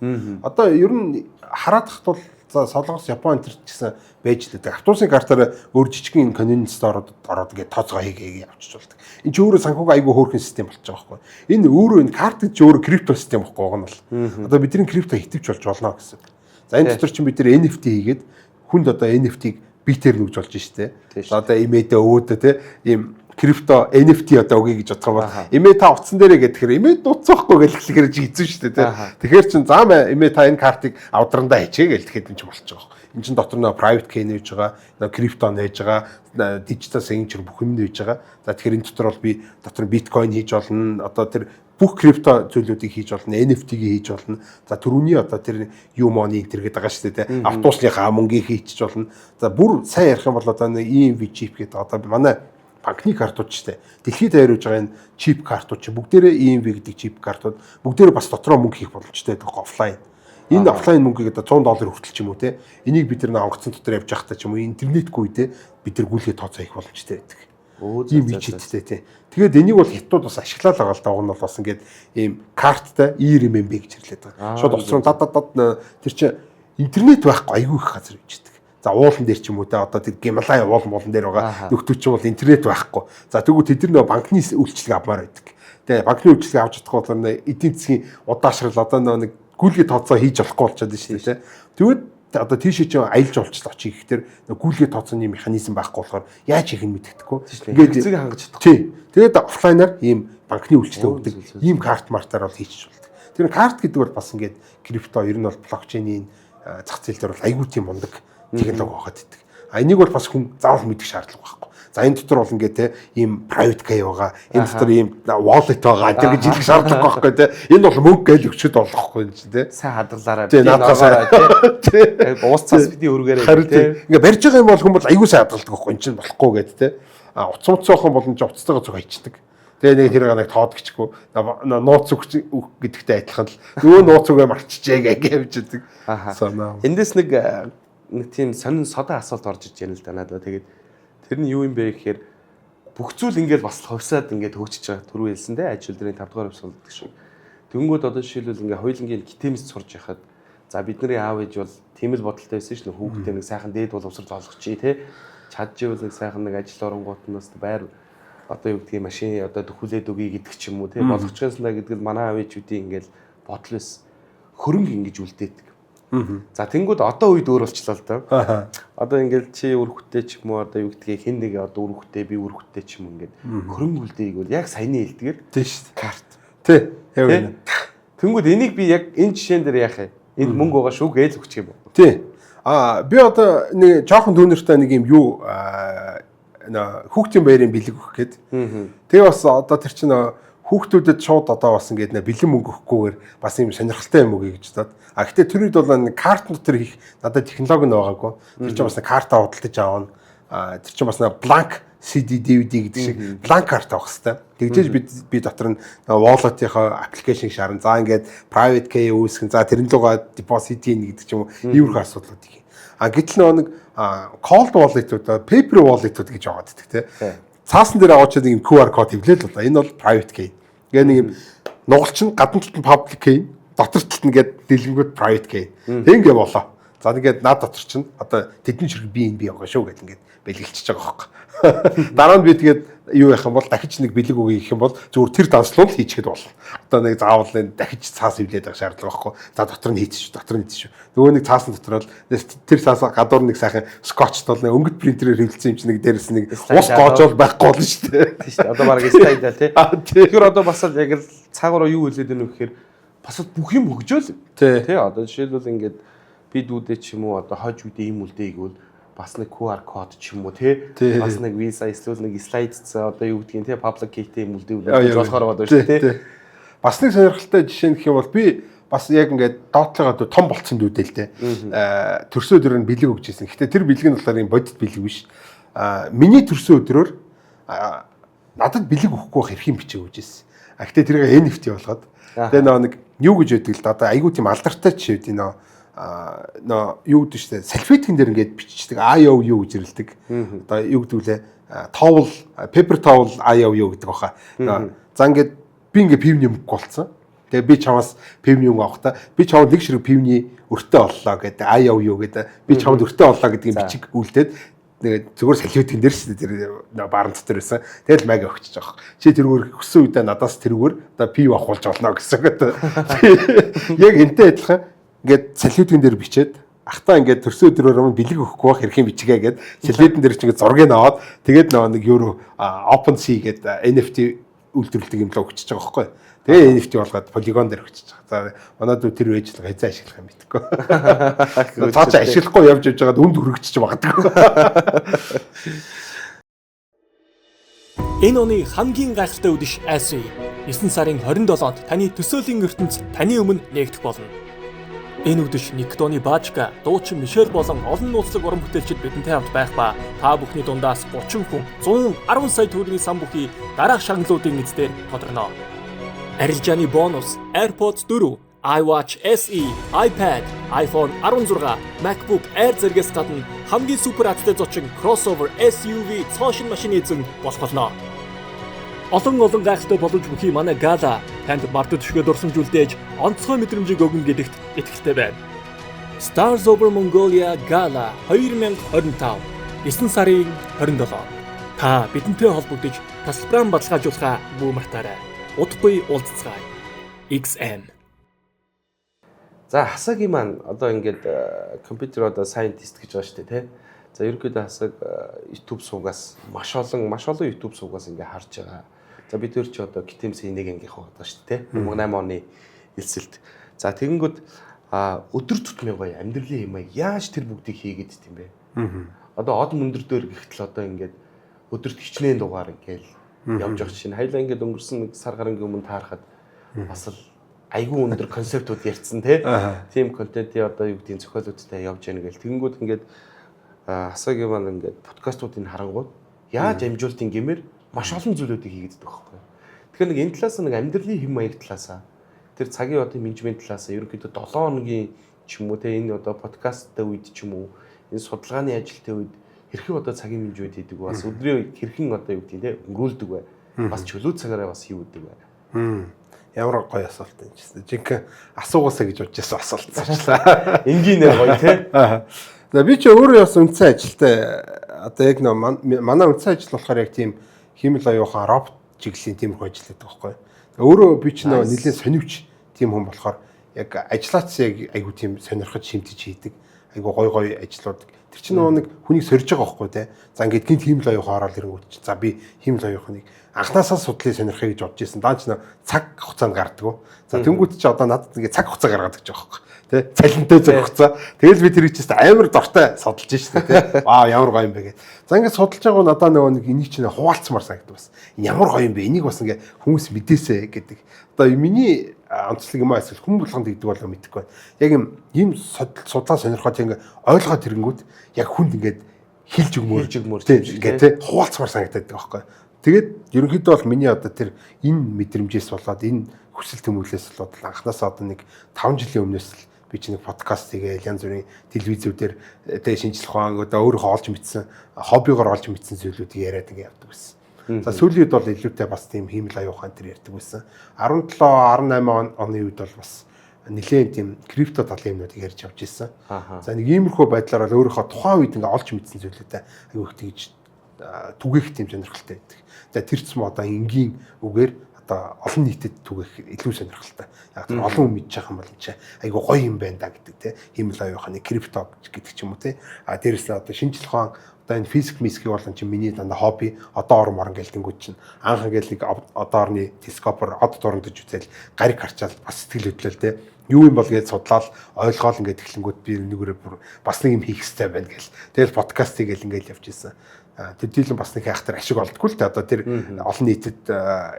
Speaker 2: Одоо ер нь хараад хат бол за Солонгос, Япон энэ ч гэсэн байж л дээ. Автобусны картаар өөр жижигхэн конвенц ороод ингээд тооцоо хийгээ явчих болдог. Энд чинь өөрөө санхүүг айгуу хөөрхөн систем болж байгаа байхгүй. Энэ өөрөө энэ карт гэж өөрөө крипто систем байхгүй уг нь бол. Одоо бидний крипто хитвч болж болно гэсэн. За энэ дотор чинь бид нэр NFT хийгээд хүнд одоо NFT-г битээр нүүж болж штэ. Одоо имэдэ өвөөдөө те ийм крипто NFT одоо өгье гэж бодох юм бол имэ та утсан дээрээ гэхээр имэ дуцсахгүй гэж хэлэхээр чи хэзээ шүү дээ тий. Тэгэхээр чин заамаа имэ та энэ картыг авдрандаа хийчээ гэж тэгэхэд энэ ч болчих жоох. Энд чин дотор нөө private key нээж байгаа, нөө крипто нээж байгаа, digital signature бүх юм нээж байгаа. За тэгэхээр энэ дотор бол би дотор биткойн хийж болно. Одоо тэр бүх крипто зүйлүүдийг хийж болно, NFT-г хийж болно. За түрүүний одоо тэр U-money энэ гэдэг байгаа шүү дээ тий. Автобусныхаа мөнгийг хийчих болно. За бүр сайн ярих юм бол одоо нэг EMV chip гэдэг одоо манай банкны картууд ч тийм. Дэлхийд хариуж байгаа энэ чип картууд чи бүгдээрээ EMV гэдэг чип картууд бүгдээрээ бас дотроо мөнгө хийх боломжтой байдаг офлайн. Энэ офлайн мөнгийг одоо $100 хүртэл ч юм уу те. Энийг бид нар онгоцон дотор явж байхдаа ч юм уу интернетгүй те бид нар гүйлгээ тооцоо хийх боломжтой байдаг. Ийм вижиттэй те. Тэгээд энийг бол хятад бас ашиглаад байгаа л да. Уг нь бол бас ингээд ийм карттай ERMB гэж хэрлээд байгаа. Шууд уцруу дад тэр чи интернет байхгүй айгүй их газар байж байдаг. За уулан дээр ч юм уу те одоо тэр Гималай уулан дээр байгаа нөхдүүд ч юм бол интернет байхгүй. За тэгвэл тэд нар банкны үйлчлэг авмаар байдаг. Тэгээ банкны үйлчлэг авч чадахгүй болохоор эдийн засгийн удаашрал одоо нэг гүйлгээ тооцоо хийж болохгүй болчиход шүү дээ. Тэгвэл одоо тийшээ ч аялж олчлоо очие гэхээр гүйлгээ тооцооны механизм байхгүй болохоор яаж хийх нь мэддэхгүй.
Speaker 1: Ингээд хэцэг хангаж чадахгүй.
Speaker 2: Тий. Тэгээд офлайнаар ийм банкны үйлчлэг өгдөг. Ийм карт мартаар бол хийчих болдог. Тэр карт гэдэг бол бас ингээд крипто ер нь бол блокчейний зах зээл дээр бол айгүй тийм мундаг технологи байгаад идэг. А энийг бол бас хүн заавал мэдэх шаардлага байхгүй. За энэ дотор бол ингээд те ийм private key байгаа. Энэ дотор ийм wallet байгаа. Тэр гэж хэлэх шаардлага байхгүй те. Энэ бол мөнгө гээл өчөд болохгүй юм чинь те.
Speaker 1: Сайн хадгалаараа
Speaker 2: би наадгасаа
Speaker 1: те. Уус цаас бидний өргөөрэй те.
Speaker 2: Ингээд барьж байгаа юм бол хүмүүс аягүй сайн хадгалдаг байхгүй. Энэ чинь болохгүй гэдэг те. Утас муцсаахан болон ч уцтайгаа зүг хайчдаг. Тэгээ нэг хэрэг нэг тоод гिचгүй нууц үг гэдэгтэй адилхан л нөгөө нууц үгээ марччихээ гэж явждаг. Санаа.
Speaker 1: Эндээс нэг тийм сонин содон асуулт орж иж байна л да надад. Тэгээд тэр нь юу юм бэ гэхээр бүх зүйл ингээд бас ховсаад ингээд хөгжиж байгаа түрүү хэлсэн те ажил дээрийн 5 дугаар эпизод гэдэг шиг. Тэнгүүд одоо жишээлбэл ингээд хоёулангийн гитэмс сурж яхад за бидний аав ээж бол тийм л бодолтой байсан ш нь хүүхдээ нэг сайхан дээд боловсрол олгочих те чадчихвэл нэг сайхан нэг ажил оронгуутнаас байр одоо юу гэдгийг машин одоо дөхүүлээд өгье гэдэг ч юм уу тийм болгочихсанаа гэдэг нь манай аав ээжүүдийн ингээл бодол байсан. Хөрөнгө ингэж үлдээдэг. За тэнгууд одоо үед өөр болчлаа л да. Одоо ингээл чи өрхөтэй ч юм уу одоо юу гэдгийг хэн нэг одоо өрхөтэй би өрхөтэй ч юм ингээд хөрөнгө үлдээг бол яг саяны хэлдгээр
Speaker 2: тийм шүү дээ.
Speaker 1: Карт.
Speaker 2: Тий. Яг үнэ.
Speaker 1: Тэнгууд энийг би яг энэ жишээн дээр яах вэ? Энд мөнгө байгаа шүү гээл өгчих юм.
Speaker 2: Тий. Би одоо нэг жоохон дүүнертэй нэг юм юу хүүхдийн баярын бэлэг өгөх гээд. Тэгээ бас одоо тэр чинь хүүхдүүдэд шууд одоо бас ингээд бэлэн мөнгө өгөхгүйгээр бас юм сонирхолтой юм өгье гэж бодоод. Гэхдээ тэр үед бол нэг карт дотор хийх надад технологи нь байгаагүй. Тэр чинь бас нэг картаа худалдаж аавна. Тэр чинь бас нэг blank CD DVD гэдэг шиг blank карт авах хэрэгтэй. Тэгжээж би дотор нь wallet-ийнхаа application шаарна. За ингээд private key үүсгэн. За тэрэн лугаа deposit хийн гэдэг ч юм уу. Иймэрхүү асуудлууд их. Гэтэл нэг cold wallet-ууд, paper wallet-ууд гэж байгаа гэдэг тийм. Цаасан дээр аваачаад нэг QR код хэвлээл л. Энэ бол private key. Тэгээ нэг юм нугалч нь гадна талд нь public key, дотор талд нь ингээд дэлгэнгүүд private key. Ингээ болоо. За ингээд над дотор чинь одоо тэдний ширхэг BNB байгаа шүү гэл ингээд бэлгэлчихэж байгаа байхгүй. Дараа нь би тэгээд юу яах юм бол дахиж нэг бэлэг өгье гэх юм бол зүгээр тэр данслуул хийчихэд болно. Одоо нэг заавал дахиж цаас ивлээд байгаа шаардлага байхгүй. За дотор нь хийчих. Нөгөө нэг цаасан дотор бол тэр цаас гадуур нэг сайхан скотчт бол нэг өнгөт принтерээр хэвлэлсэн юм чинь нэг дээрээс нэг ус гоожол байхгүй болно шүү дээ.
Speaker 1: Тийм шүү. Одоо баг стайлаа тий. Тэгэхээр одоо бас л яг л цаагаараа юу хэлээд байна вэ гэхээр бас бүх юм хөгжөөл тий. Одоо жишээлбэл ингээд би дүүдээ ч юм уу одоо хож үдээ юм үлдээ гэвэл бас нэг QR код ч юм уу тий бас нэг visa эсвэл нэг slide одоо юу гэдгийг тий public key-тэй юм үлдээ болохоор байгаа шүү тий.
Speaker 2: Бас нэг сонирхолтой жишээ нөх юм бол би бас яг ингээд доотлогоо том болцсон дүүдээ л тий. Төрсөө өдрөөр нь бэлэг өгч ирсэн. Гэхдээ тэр бэлэг нь болохоор юм бодит бэлэг биш. Миний төрсөө өдрөөр надад бэлэг өгөхгүй байх эрхийн бичиг өгч ирсэн. Гэхдээ тэрийг NFT болгоод тэгээ нэг юу гэж яддаг л да одоо айгүй тийм алдартай жишээ үү нөө юу гэдэг чинь салфетикэн дээр ингээд биччихдэг IOU гэж ирэлдэг. Одоо юу гэдэг вэ? Towel, paper towel IOU гэдэг баха. За ингээд би ингээд пивний мөнгө болцсон. Тэгээ би чамаас пивний мөнгө авах та би чамд нэг ширхэг пивний өртөө оллоо гэдэг IOU гэдэг би чамд өртөө оллоо гэдгийг бичиг үлдээд нэг зүгээр салфетикэн дээр шүү дээ тэр баарн дотор байсан. Тэгэл мага өгчөж байгаа. Чи тэрүүгээр өссөн үедээ надаас тэрүүгээр одоо пив авахулж болно гэсэн үг. Яг энтэй адилхан ингээд салфетикэн дээр бичээд ахтаа ингээд төрсөн өдрөөр бэлэг өгөхгүй байх хэрхэн бичгээ гээд салфетикэн дээр чи ингээд зургийг аваад тэгээд нэг euro OpenSea гэдэг NFT үйлдвэрлэдэг юм л өгчөж байгаа байхгүй. Тэгээ NFT болгоод полигон дээр өгчөж байгаа. За манайд тэр үеижлэг хязаа ашиглах юм мэдгүй. Цааш ашиглахгүй явж байгаад үнд хөрөгчөж магадгүй.
Speaker 3: Энэ оны хамгийн гайхалтай үдэш Asri 9 сарын 27-нд таны төсөөлийн ертөнц таны өмнө нээгдэх болно. Энэ үдэш Никтоны Баажка, дуучин Мишель болон олон улслаг уран бүтээлчид бидэнтэй хамт байх ба та бүхний дундаас 30 хүн 110 сая төгрөгийн сан бүхий дараах шагналуудын эзээр тодорно. Арилжааны бонус AirPods 4, iWatch SE, iPad, iPhone 16, MacBook Air зэрэгс гадна хамгийн супер аттай зочин crossover SUV цоошин машины эзэн болох болно. Олон гайхалтай боломж бүхий манай Gala танд март төшгөө дурсамжуулдээж онцгой мэдрэмжийг өгнө гэдэгт итгэлтэй байна. Stars Over Mongolia Gala 2025 9 сарын 27. Та бидэнтэй холбогдож тасалбараа баталгаажуулахаа бүү мартаарай. Удахгүй уулзцгаая. XM.
Speaker 1: За хасагийн маань одоо ингээд компьютер одоо scientist гэж байгаа шүү дээ тий. За ерөнхийдөө хасаг YouTube суугаас маш олон YouTube суугаас ингээд харж байгаа. За бид төр чи одоо гитэмсийн нэг ангийнх байгаа шүү дээ тий. 18 оны элсэлт. За тэгэнгүүт өдөр тутмын гоё амьдралын юм яаж тэр бүгдийг хийгээд дим бэ? Одоо од мөндөр дээр гихтэл одоо ингээд өдөрт хичнээн дугаар ингээл явж байгаа чинь хоёлаа ингээд өнгөрсөн нэг сар гарангийн өмнө таарахад бас л айгүй өндөр концептууд ярьсан тийм контентын одоо юу гэдгийг зохиолуудтай явж яана гэл тэгэнгүүт ингээд асаагийн маань ингээд подкастуудыг харангууд яаж амжуултын гэмээр маш олон зүйлүүдийг хийгээд байгаа байхгүй. Тэгэхээр нэг энэ талаас нэг амьдралын хэм маяг талаасаа тэр цагийн одоо менежмент талаасаа ерөнхийдөө 7 хоногийн ч юм уу те энэ одоо подкасттай үед ч юм уу энэ судалгааны ажилтны үед хэрхэн одоо цагийн менежмент хийдэг вэ? Бас өдрийн хэрхэн одоо юу гэдгийг те өнгөрүүлдэг вэ? Бас чөлөө цагаараа бас юу гэдэг вэ?
Speaker 2: Ямар гоё асуулт юм чи. Жинхэнэ асуугаасаа гэж бодож байсан асуулт цаачлаа.
Speaker 1: Энгийнээр гоё те.
Speaker 2: За би ч өөрөө бас үндсэн ажилтай одоо яг манай үндсэн ажил болохоор яг тийм хиймэл оюухан робот чиглэлийн тиймэрхүү ажил гэдэг байхгүй. Өөрөө би ч нэлээд сонирвч тийм хүн болохоор яг ажиллаач яг айгу тийм сонирхож шимтэж хийдэг. Айгу гой ажлууд. Тэр чинь нэг хүнийг сорж байгаа байхгүй те. За ингээд гинт хиймэл оюухан ороод ирэнгүүт чи. За би хиймэл оюуханыг анхнаасаа судлыг сонирхъя гэж бодож ирсэн. Даа ч цаг хугацаанд гардаг. За тэнгууд чи одоо надад ингээд цаг хугацаа гаргадаг гэж байгаа байхгүй. Тэ цалинтай цаг хугацаа. Тэгэл би тэрийг чинь амар дортой судалж штэ тэ. Ваа ямар гоё юм бэ гэж. За ингээд судалж байгаа надаа нөгөө нэг энийг чинь хуваалцмаар санагдав бас. Ямар гоё юм бэ? Энийг бас ингээд хүмүүс мэдээсэ гэдэг. Одоо миний онцлог юм аа эсвэл хүн болгонд гэдэг болоо мэдэхгүй байна. Яг юм судлаа сонирхоод ингээд ойлгоод тэрэнгүүт яг хүнд ингээд хилж өгмөр ингээд тэ хуваалцмаар санагдаад байгаа байхгүй. Тэгээд ерөнхийдөө бол миний одоо тэр энэ мэдрэмжээс болоод энэ хүсэл тэмүүлээс болоод анхнаасаа одоо нэг 5 жилийн өмнөөс л би ч нэг подкаст хийгээл янз бүрийн телевизүүдээр тэгээ шинжлэх ухаан одоо өөрөө олж мэдсэн хоббигоор олж мэдсэн зүйлүүдийг яриад ингэ явдаг байсан. За сүүлийн үед бол илүүтэй бас тийм хиймэл аюухан тэр ярьдаг байсан. 17 18 оны үед бол бас нэлээд тийм крипто талын юмнуудыг ярьж авч ирсэн. За нэг иймэрхүү байдлаар бол өөрийнхөө тухайн үед ингээ олж мэдсэн зүйлүүдээ аюу их тэгж түгээх тийм сонирхолтой байдаг. За тэр ч юм одоо энгийн үгээр одоо олон нийтэд түгэх илүү сонирхолтой. Яг тэр олон хүн мэдчих юм бол чи айгу гоё юм байна да гэдэг те. Хиймэл оюуханы крипто гэдэг ч юм уу те. А дээрэс нь одоо шинжлэх ухаан одоо энэ физик миск болон чи миний дандаа хобби одоо ор морон гэлтэнгүүд чинь анх ингээл нэг одоо орны телескопор од дурандж үзэл гариг харчаал бас сэтгэл хөдлөл те. Юу юм бол гэж судлаад ойлгоол ингээд эхлэнгүүд би нэгээрээ бас нэг юм хийх хэрэгтэй байна гэл. Тэгэл подкастыг гэл ингээд явж ирсэн. Тэр дийлэн бас нэг хайхтар ашиг олдгүй л те. Одоо тэр олон нийтэд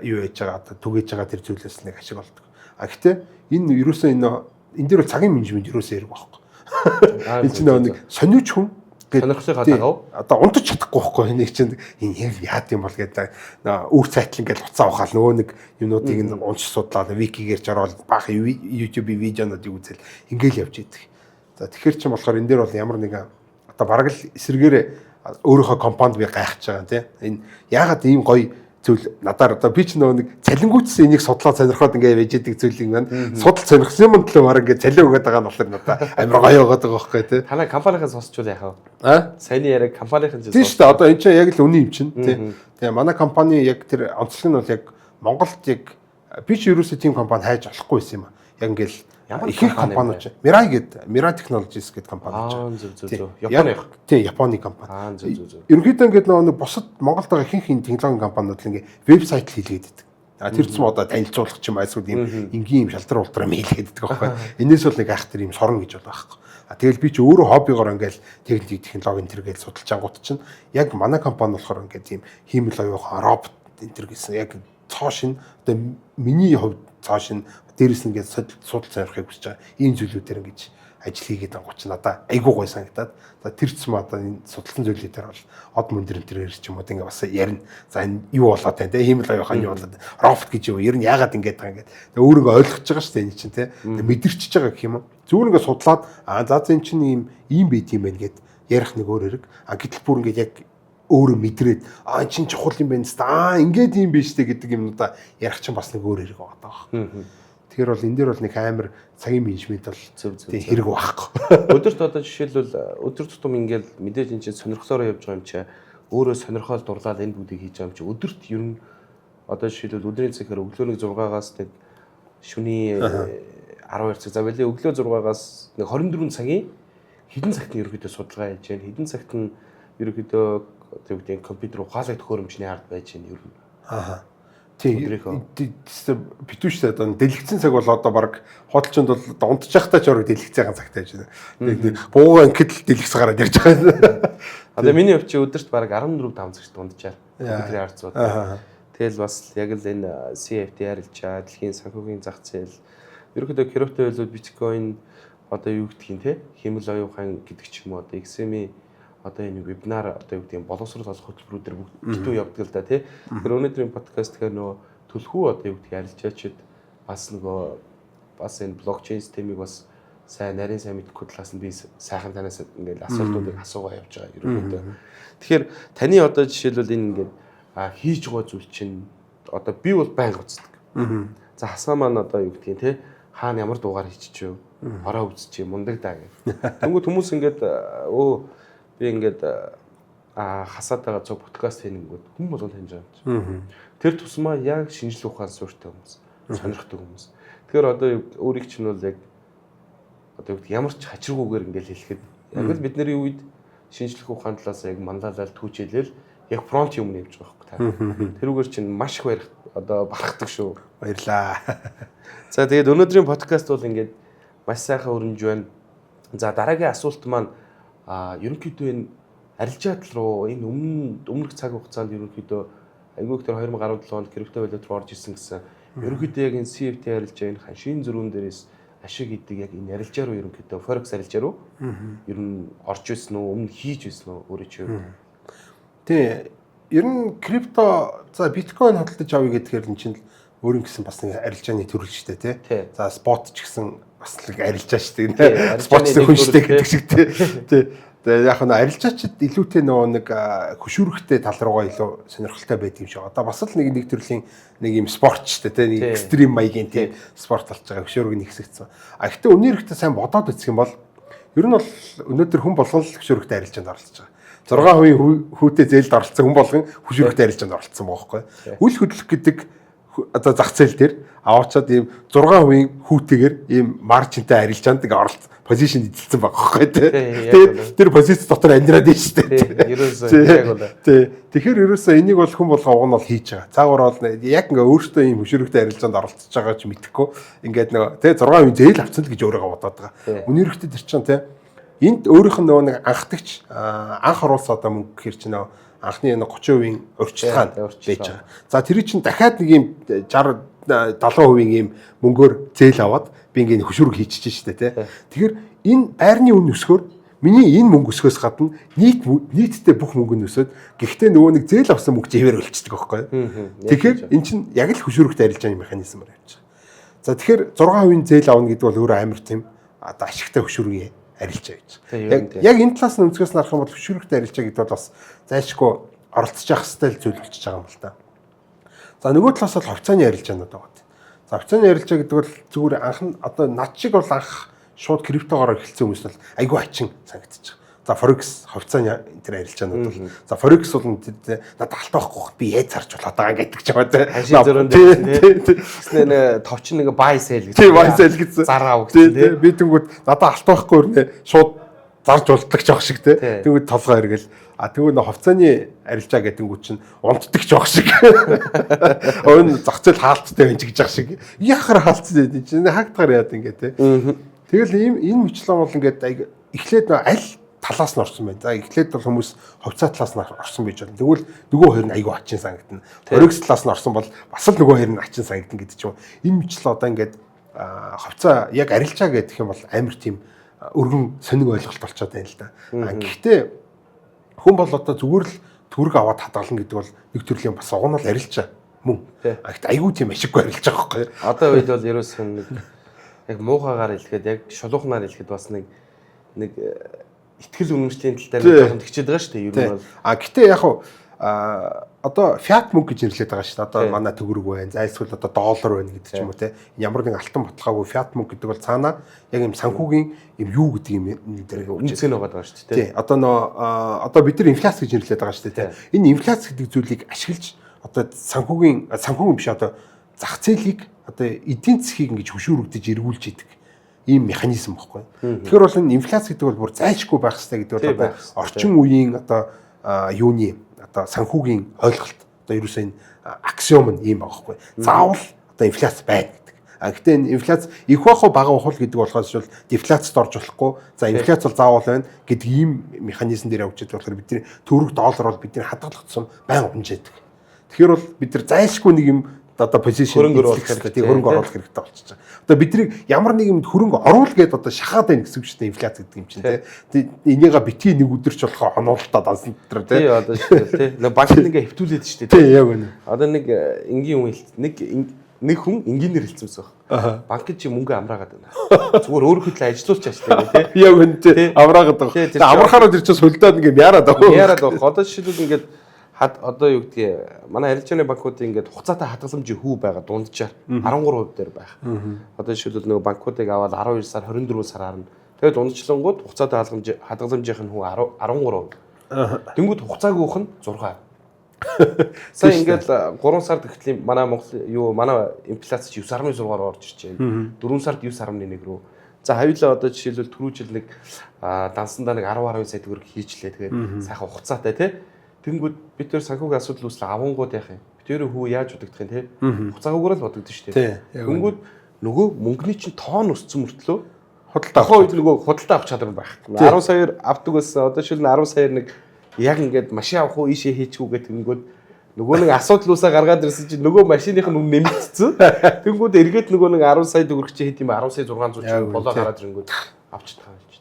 Speaker 2: юу яаж байгаа одоо түгээж байгаа тэр зүйлээс нэг ашиг олддог. А гэхдээ энэ ерөөсөө энэ дээр бол цагийн менежмент ерөөсөө яриг байхгүй. Энэ чинь нэг сониуч хүн
Speaker 1: сонирхлынхаа дагав
Speaker 2: одоо унтаж чадахгүй байхгүй энийг чинь энэ яад юм бол гэдэг үүр цайтл ингээл уцаа ухаал нөгөө нэг юмнуудыг нь унш судлаад викигээр ч ороод баах YouTube видеонуудыг үзэл ингээл явж идэг. За тэгэхээр чинь болохоор энэ дээр бол ямар нэгэн одоо бараг л эсэргээр өөрийнхөө компанид би гайхаж байгаа тийм энэ яагаад ийм гоё зүйл надаар одоо би ч нөгөө нэг цалингуутс энийг судлаад сонирхоод ингээд байж идэг зүйлийг маань судал сонирхсан юм төлөө баг ингээд цалин өгöd байгаа нь болохоор надаа амар гоё байгаад байгаа байхгүй тий.
Speaker 1: Танай компанийнхаа сонсчул яах вэ? Сайн яриаг компанийн
Speaker 2: тийм шүү дээ. Одоо энэ чинь яг л үнэн юм чинь тий. Тэгээ манай компани яг тэр онцлог нь бол яг Монголд яг би ч ерөөсөө тийм компани хайж олохгүй байсан юм аа. Яг ингээд их компаниуд чинь Mirai гэдэг Mirai Technologies гэдэг компани чинь. Японы. Тийм, Японы компани. Ерөнхийдөө ингээд нэг бусад Монголд байгаа ихэнх технологийн компаниуд л ингээд вебсайт хийлгээд байдаг. Тэр ч юм одоо танилцуулах ч юм эсвэл ийм энгийн юм шалтар ултраа хийлгээд байдаг байхгүй. Энээс бол нэг айх тэр юм сорно гэж бол байхгүй. Тэгэл би ч өөрөө хоббигоор ингээд техник технологийн тэргээл судалж ангууд чинь яг манай компани болохоор ингээд тийм хиймэл оюухан робот энэ төр гэсэн яг цоо шин одоо миний хувьд цоо шин дээрээс нь ингээд судал сонирхохыг хүсэж байгаа ийм зүйлүүдээр ингэж ажил хийгээд ангууд чинь надаа айгуу гой санагдаад за тэр ч юм одоо энэ судалсан зүйлүүдээр бол од мөндөр энэ ч юм уу ингээд бас ярина. За энэ юу болоод тань те хиймэл оюухан юу болоод робот гэж юу ер нь яагаад ингээд байгаа ингээд өөрөө ойлгож байгаа шүү дээ энэ чинь те мэдэрчж байгаа гэх юм уу. Зүгээр ингээд судлаад за энэ чинь ийм байт юм байна гэд ярих нэг өөр хэрэг. Гэтэл бүр ингээд яг өөрөө мэдрээд энэ чинь чухал юм байна ста ингээд ийм биш үү гэдэг юмнуудаа ярих чинь бас нэг өөр хэрэг байгаа. Тэгэхээр бол энэ дээр бол нэг амар цагийн менежмент бол хэрэг байхгүй.
Speaker 1: Өдөрт одоо жишээлбэл өдөр тутам ингээд мэдээж энэ чинь сонирхлоороо явж байгаа юм чи өөрөө сонирхол дурлаад энэ бүдийг хийж байгаа юм чи өдөрт ер нь одоо жишээлбэл өдрийн цагаар өглөө нэг 6-аас нэг шөнийн 12 цаг за байлээ өглөө 6-аас нэг 24 цагийн хэдэн цагт нь ерөөдөө судалгаа хийж байна. Хэдэн цагт нь ерөөдөө одоо юу гэдэг компьютер ухаалаг төхөөрөмжний ард байж байна ер нь.
Speaker 2: Тийм битүүштэй одоо дэлгэцэн цаг бол одоо баг худалчинд бол унтж явахтаа ч орог дэлгэцэн цагтай байж байна. Буугаа ингээд л дэлгэц гараад ирж байгаа.
Speaker 1: Одоо миний хувьд чи өдөрт баг 14-5 цаг дунджаар өдрийн арцууд.
Speaker 2: Аа.
Speaker 1: Тэгэл бас яг л энэ CFD харилцаа, дэлхийн санхүүгийн зах зээл, ерөнхийдөө крипто байлууд биткойн одоо юу гэдгийг те хэмэл оюухан гэдэг ч юм уу одоо XM-ийн одоо энэ вебинар одоо юу гэдгийг боловсрол олох хөтөлбөрүүдээр бүгд явдаг л да тий. Тэр өнөөдрийн подкаст гэхээр нөгөө төлхөө одоо юу гэдгийг арилжаачид бас нөгөө бас энэ блокчейн системийг бас сайн нарийн сайн мэдхгүй талаас нь би сайхан танаас ингээд асуултуудыг асуугаа явж байгаа ерөнхийдөө. Тэгэхээр таны одоо жишээлбэл энэ ингээд хийж байгаа зүйл чинь одоо би бол байнга үздэг. За хасаа маань одоо юу гэдгийг те хаана ямар дуугаар хийчихв ороо үзчихээ мундаг даа гэх. Тэнгүүд хүмүүс ингээд би ингээд хасаатайгаа зөв подкаст хийнгүүд хүн болгон таньж байгаа юм. Тэр тусмаа яг шинжлэх ухаан суурьтай хүмүүс, сонирхдаг хүмүүс. Тэгэхээр одоо өөрийг чинь бол яг одоо ямар ч хачиргүйгээр ингээд хэлэхэд яг л бидний үед шинжлэх ухаан талаас яг мандалал түүчээлэл яг фронт юм нэмж байгаа байхгүй та. Тэрүүгээр чинь маш их барахдаг шүү.
Speaker 2: Баярлаа.
Speaker 1: За тэгээд өнөөдрийн подкаст бол ингээд маш сайхан өрнөж байна. За дараагийн асуулт маань ерөнхийдөө энэ арилжаат руу энэ өмнөх цаг хугацаанд ерөнхийдөө айгүй их тэр 2017 онд крипто валют руу орж ирсэн гэсэн ерөнхийдөө яг энэ CFD арилжаа энэ ханшийн зөрүүн дээрээс ашиг идэг яг энэ арилжаа руу ерөнхийдөө forex арилжаа руу ер нь орж ирсэн үү өмнө хийж ирсэн үү өөрөө чи юу?
Speaker 2: Тий. Ер нь крипто за биткойн хөдөлж авъя гэдгээр нь чинь өөрийн гэсэн бас нэг арилжааны төрөл шүү дээ тий. За спот ч гэсэн бас нэг арилжаа шүү дээ. Спот хүн шүү дээ гэдэг шиг тий. Тэгээ яг нь арилжаачид илүүтэй нөгөө нэг хөшүүрхтэй тал руугаа илүү сонирхолтой байдаг юм шиг. Одоо бас л нэг төрлийн нэг юм спорт шүү дээ тий. Нэг экстрим маягийн тий спорт болж байгаа хөшүүрг нь ихсэгдсэн. Гэхдээ үнээрхтээ сайн бодоод үзэх юм бол ер нь бол өнөөдөр хүн болгол хөшүүрхтэй арилжаанд оролцож байгаа. 6% хүүтэй зээлд оролцсон хүн болгон хөшүүрхтэй арилжаанд оролцсон байгаа байхгүй. Үл хөдлөх гэдэг одоо зах зээл дээр аваачаад ийм 6% хүүтэйгээр ийм маржинтай арилжаанд ингээ оролцсон позишн эзэлсэн байгаа байхгүй тий. Тэр позиц дотор амьдраад байна шүү дээ.
Speaker 1: Ерөөсөө яг бол.
Speaker 2: Тэгэхээр ерөөсөө энийг бол хүн болгоо уг нь бол хийж байгаа. Цаагаар бол яг ингээ өөртөө ийм хөшүүрхтэй арилжаанд оролцож байгаа ч мэдэхгүй ингээд нөгөө тий 6% зээл авцсан л гэж өөрийгөө бодоод байгаа. Үнээрхтээ тэр чинь тий энд өөрийнх нь нөгөө нэг анхдагч анх оруулсан одоо мөнгө гэхэр чинь анхны 30%-ийн урьдчилгаан байж байгаа. За тэр чинь дахиад нэг юм 60-70% ийм мөнгөөр зээл аваад би ингээ хөшүүрг хийчихэж штэ тий. Тэгэхээр энэ байрны үн өсгөөр миний энэ мөнгө өсгөөс гадна нийтдээ бүх мөнгө нь өсөд гэхдээ нөгөө нэг зээл авсан мөнгө живээр өлчдөг байхгүй. Тэгэхээр эн чинь яг л хөшүүргт арилжааны механизмаар явж байгаа. За тэгэхээр 6% зээл авна гэдэг бол өөрөө амар тийм одоо ашигтай хөшүүргийн арилжаа гэж. Яг энэ талаас нь өнцгөөс нарах юм бол хөшүүрхтэй арилжаа гэдэг бол бас зайлшгүй оролцож явах хэвээр зүйл болчихж байгаа юм л да. За нөгөө талаас бол хувьцааны арилжаанууд байгаа. За хувьцааны арилжаа гэдэг бол зүгээр анх нь одоо над шиг бол анх шууд криптогоор эхэлсэн хүмүүс бол айгүй хачин санагдчих. За forex хувьцааны тэр арилжаанууд бол за forex бол надад алт байхгүй би яаж зарж болоод байгаа гэдэг ч юм те.
Speaker 1: Хашийн зөрөнд тийм нэ товч нэг buy sell гэж.
Speaker 2: Тийм buy sell гэсэн.
Speaker 1: Зараа өгсөн тийм.
Speaker 2: Би тэнгүүд надад алт байхгүй өрнө шууд зарж болдог ч ах шиг те. Тэнгүүд толгой эргэл тэгвэл нөө хувьцааны арилжаа гэдэнгүү чинь унтдаг ч ах шиг. Өн зах зээл хаалттай байж гэж ах шиг. Яхаар хаалттай байж чинь хаагтгаар яад ингээ те. Тэгэл энэ мөчлөө бол ингээд эхлээд аль талаас нь орсон байна. За эхлээд бол хүмүүс хувьцаа талаас нь орсон байж байна. Тэгвэл нөгөө хоёр нь айгүй хачин санагдана. Forex талаас нь орсон бол бас л нөгөө хоёр нь хачин санагдана гэдэг ч юм. Энэ мөчлөө одоо ингээд хувьцаа яг арилжаа гэдэг юм бол амар тийм өргөн сониг ойлголт болчиход байна л да. Гэхдээ хүн бол одоо зүгээр л төгрөг аваад хадгална гэдэг бол нэг төрлийн бас уг нь бол арилжаа мөн. Гэхдээ айгүй тийм ашиггүй арилж байгаа байхгүй.
Speaker 1: Одоо үед бол ерөөсөө нэг яг муухагаар хэлэхэд яг шулуухнаар хэлэхэд бас нэг итгэл үнэмшлийн тал дээр жоохон тэгчээд байгаа шүү дээ. Ер нь бол
Speaker 2: гэхдээ яг одоо фиат мөнгө гэж нэрлэдэг байгаа шүү дээ. Одоо манай төгрөг байна. За эсвэл одоо доллар байна гэдэг ч юм уу те. Ямар нэг алтан баталгаагүй фиат мөнгө гэдэг бол цаанаа яг юм санхүүгийн юм юу гэдэг юм дээр
Speaker 1: үнцэн байгаа шүү дээ.
Speaker 2: Тий. Одоо бид нар инфляц гэж нэрлэдэг байгаа шүү дээ. Энэ инфляц гэдэг зүйлийг ашиглаж одоо санхүүгийн биш одоо зах зээлийг одоо эдийн засгийг ингэж хөшүүрэгдэж эргүүлж идэг ийм механизм баггүй. Тэгэхээр бол энэ инфляц гэдэг бол бүр зайлшгүй байх хэрэгтэй гэдэг бол одоо орчин үеийн одоо юуны одоо санхүүгийн ойлголт одоо ерөөсөө энэ аксиом нь ийм байгаа байхгүй. Заавал одоо инфляц байна гэдэг. Гэхдээ энэ инфляц их бах уу бага бах гэдэг болохоос бол дефляцид орж болохгүй. За инфляц бол заавал байна гэдэг ийм механизм дээр явж байгаа болохоор бидний төгрөг доллар бол бидний хадгалах тусам байнга унжаадаг. Тэгэхээр бол бид нар зайлшгүй нэг юм одоо позишн
Speaker 1: хөрөнгө оруулах
Speaker 2: хэрэгтэй болчихж байгаа. Одоо бидний ямар нэг юмд хөрөнгө оруул гэдээ одоо шахаад байна гэсэн үг шүү дээ инфляц гэдэг юм чинь тий. Энийгээ битгий нэг өдөрч болохоо хонуултаа дансан дотор тий.
Speaker 1: Тий одоо шүү дээ тий. Нэг банк нэгээ хэвтүүлээд шүү дээ.
Speaker 2: Тий яг үнэ.
Speaker 1: Одоо нэг энгийн хүн нэг хүн энгийнээр хэлсэн байсан баг. Банкд чи мөнгө амраагаад байна. Зүгээр өөр хөдөл ажиллуулч ааштай тий.
Speaker 2: Яг үнэ тий. Амраагаад байгаа. Амрахаараа тэр чинь сулдаад ингээм яарад байгаа.
Speaker 1: Яарад байгаа. Одоо жишээлбэл ингээд одоо юу гэдгийг манай арилжааны банкуудын ингээд хугацаатай хадгаламжийн хүү байгаа дунджаар 13% дээр байх. Одоо жишээлбэл нөгөө банкуудыг аваад 12 сар 24 сараар нь тэгээд дундчлангууд хугацаатай хадгаламжийн хүү 13%. Тэнгүүд хугацаагүйх нь 6%. Сая ингээд 3 сард гэхлээр манай Монгол манай инфляц 9.6-аар орж ирчээ. 4 сард 9.1 рүү. За хавилаа одоо жишээлбэл түрүү жил нэг дансандаа нэг 10 сая төгрөг хийжлээ. Тэгээд сайхан хугацаатай тий. Тэнгүүд бид тэр санхүүгийн асуудал үүслэ авангууд яах юм. Бид тэр хүү яаж удагдах юм те. Хугацаагаараа л бодогдсон шүү дээ. Тэнгүүд нөгөө мөнгөний чинь тоон өссөн мөртлөө худалдаа авах үед нөгөө худалдаа авах чадвар байх. 10 саяар авдаг байсан. Одоо шил 10 саяар нэг яг ингээд машин авах уу ийшээ хийчихүү гэх тэнгүүд нөгөө нэг асуудал усаа гаргаад ирсэн чинь нөгөө машиных нь үнэ нэмэгдсэн. Тэнгүүд эргээд нөгөө нэг 10 сая төгрөг чи хэд юм 10 сая 600 ч болоо гараад ирэнгүүд авч таа гэж.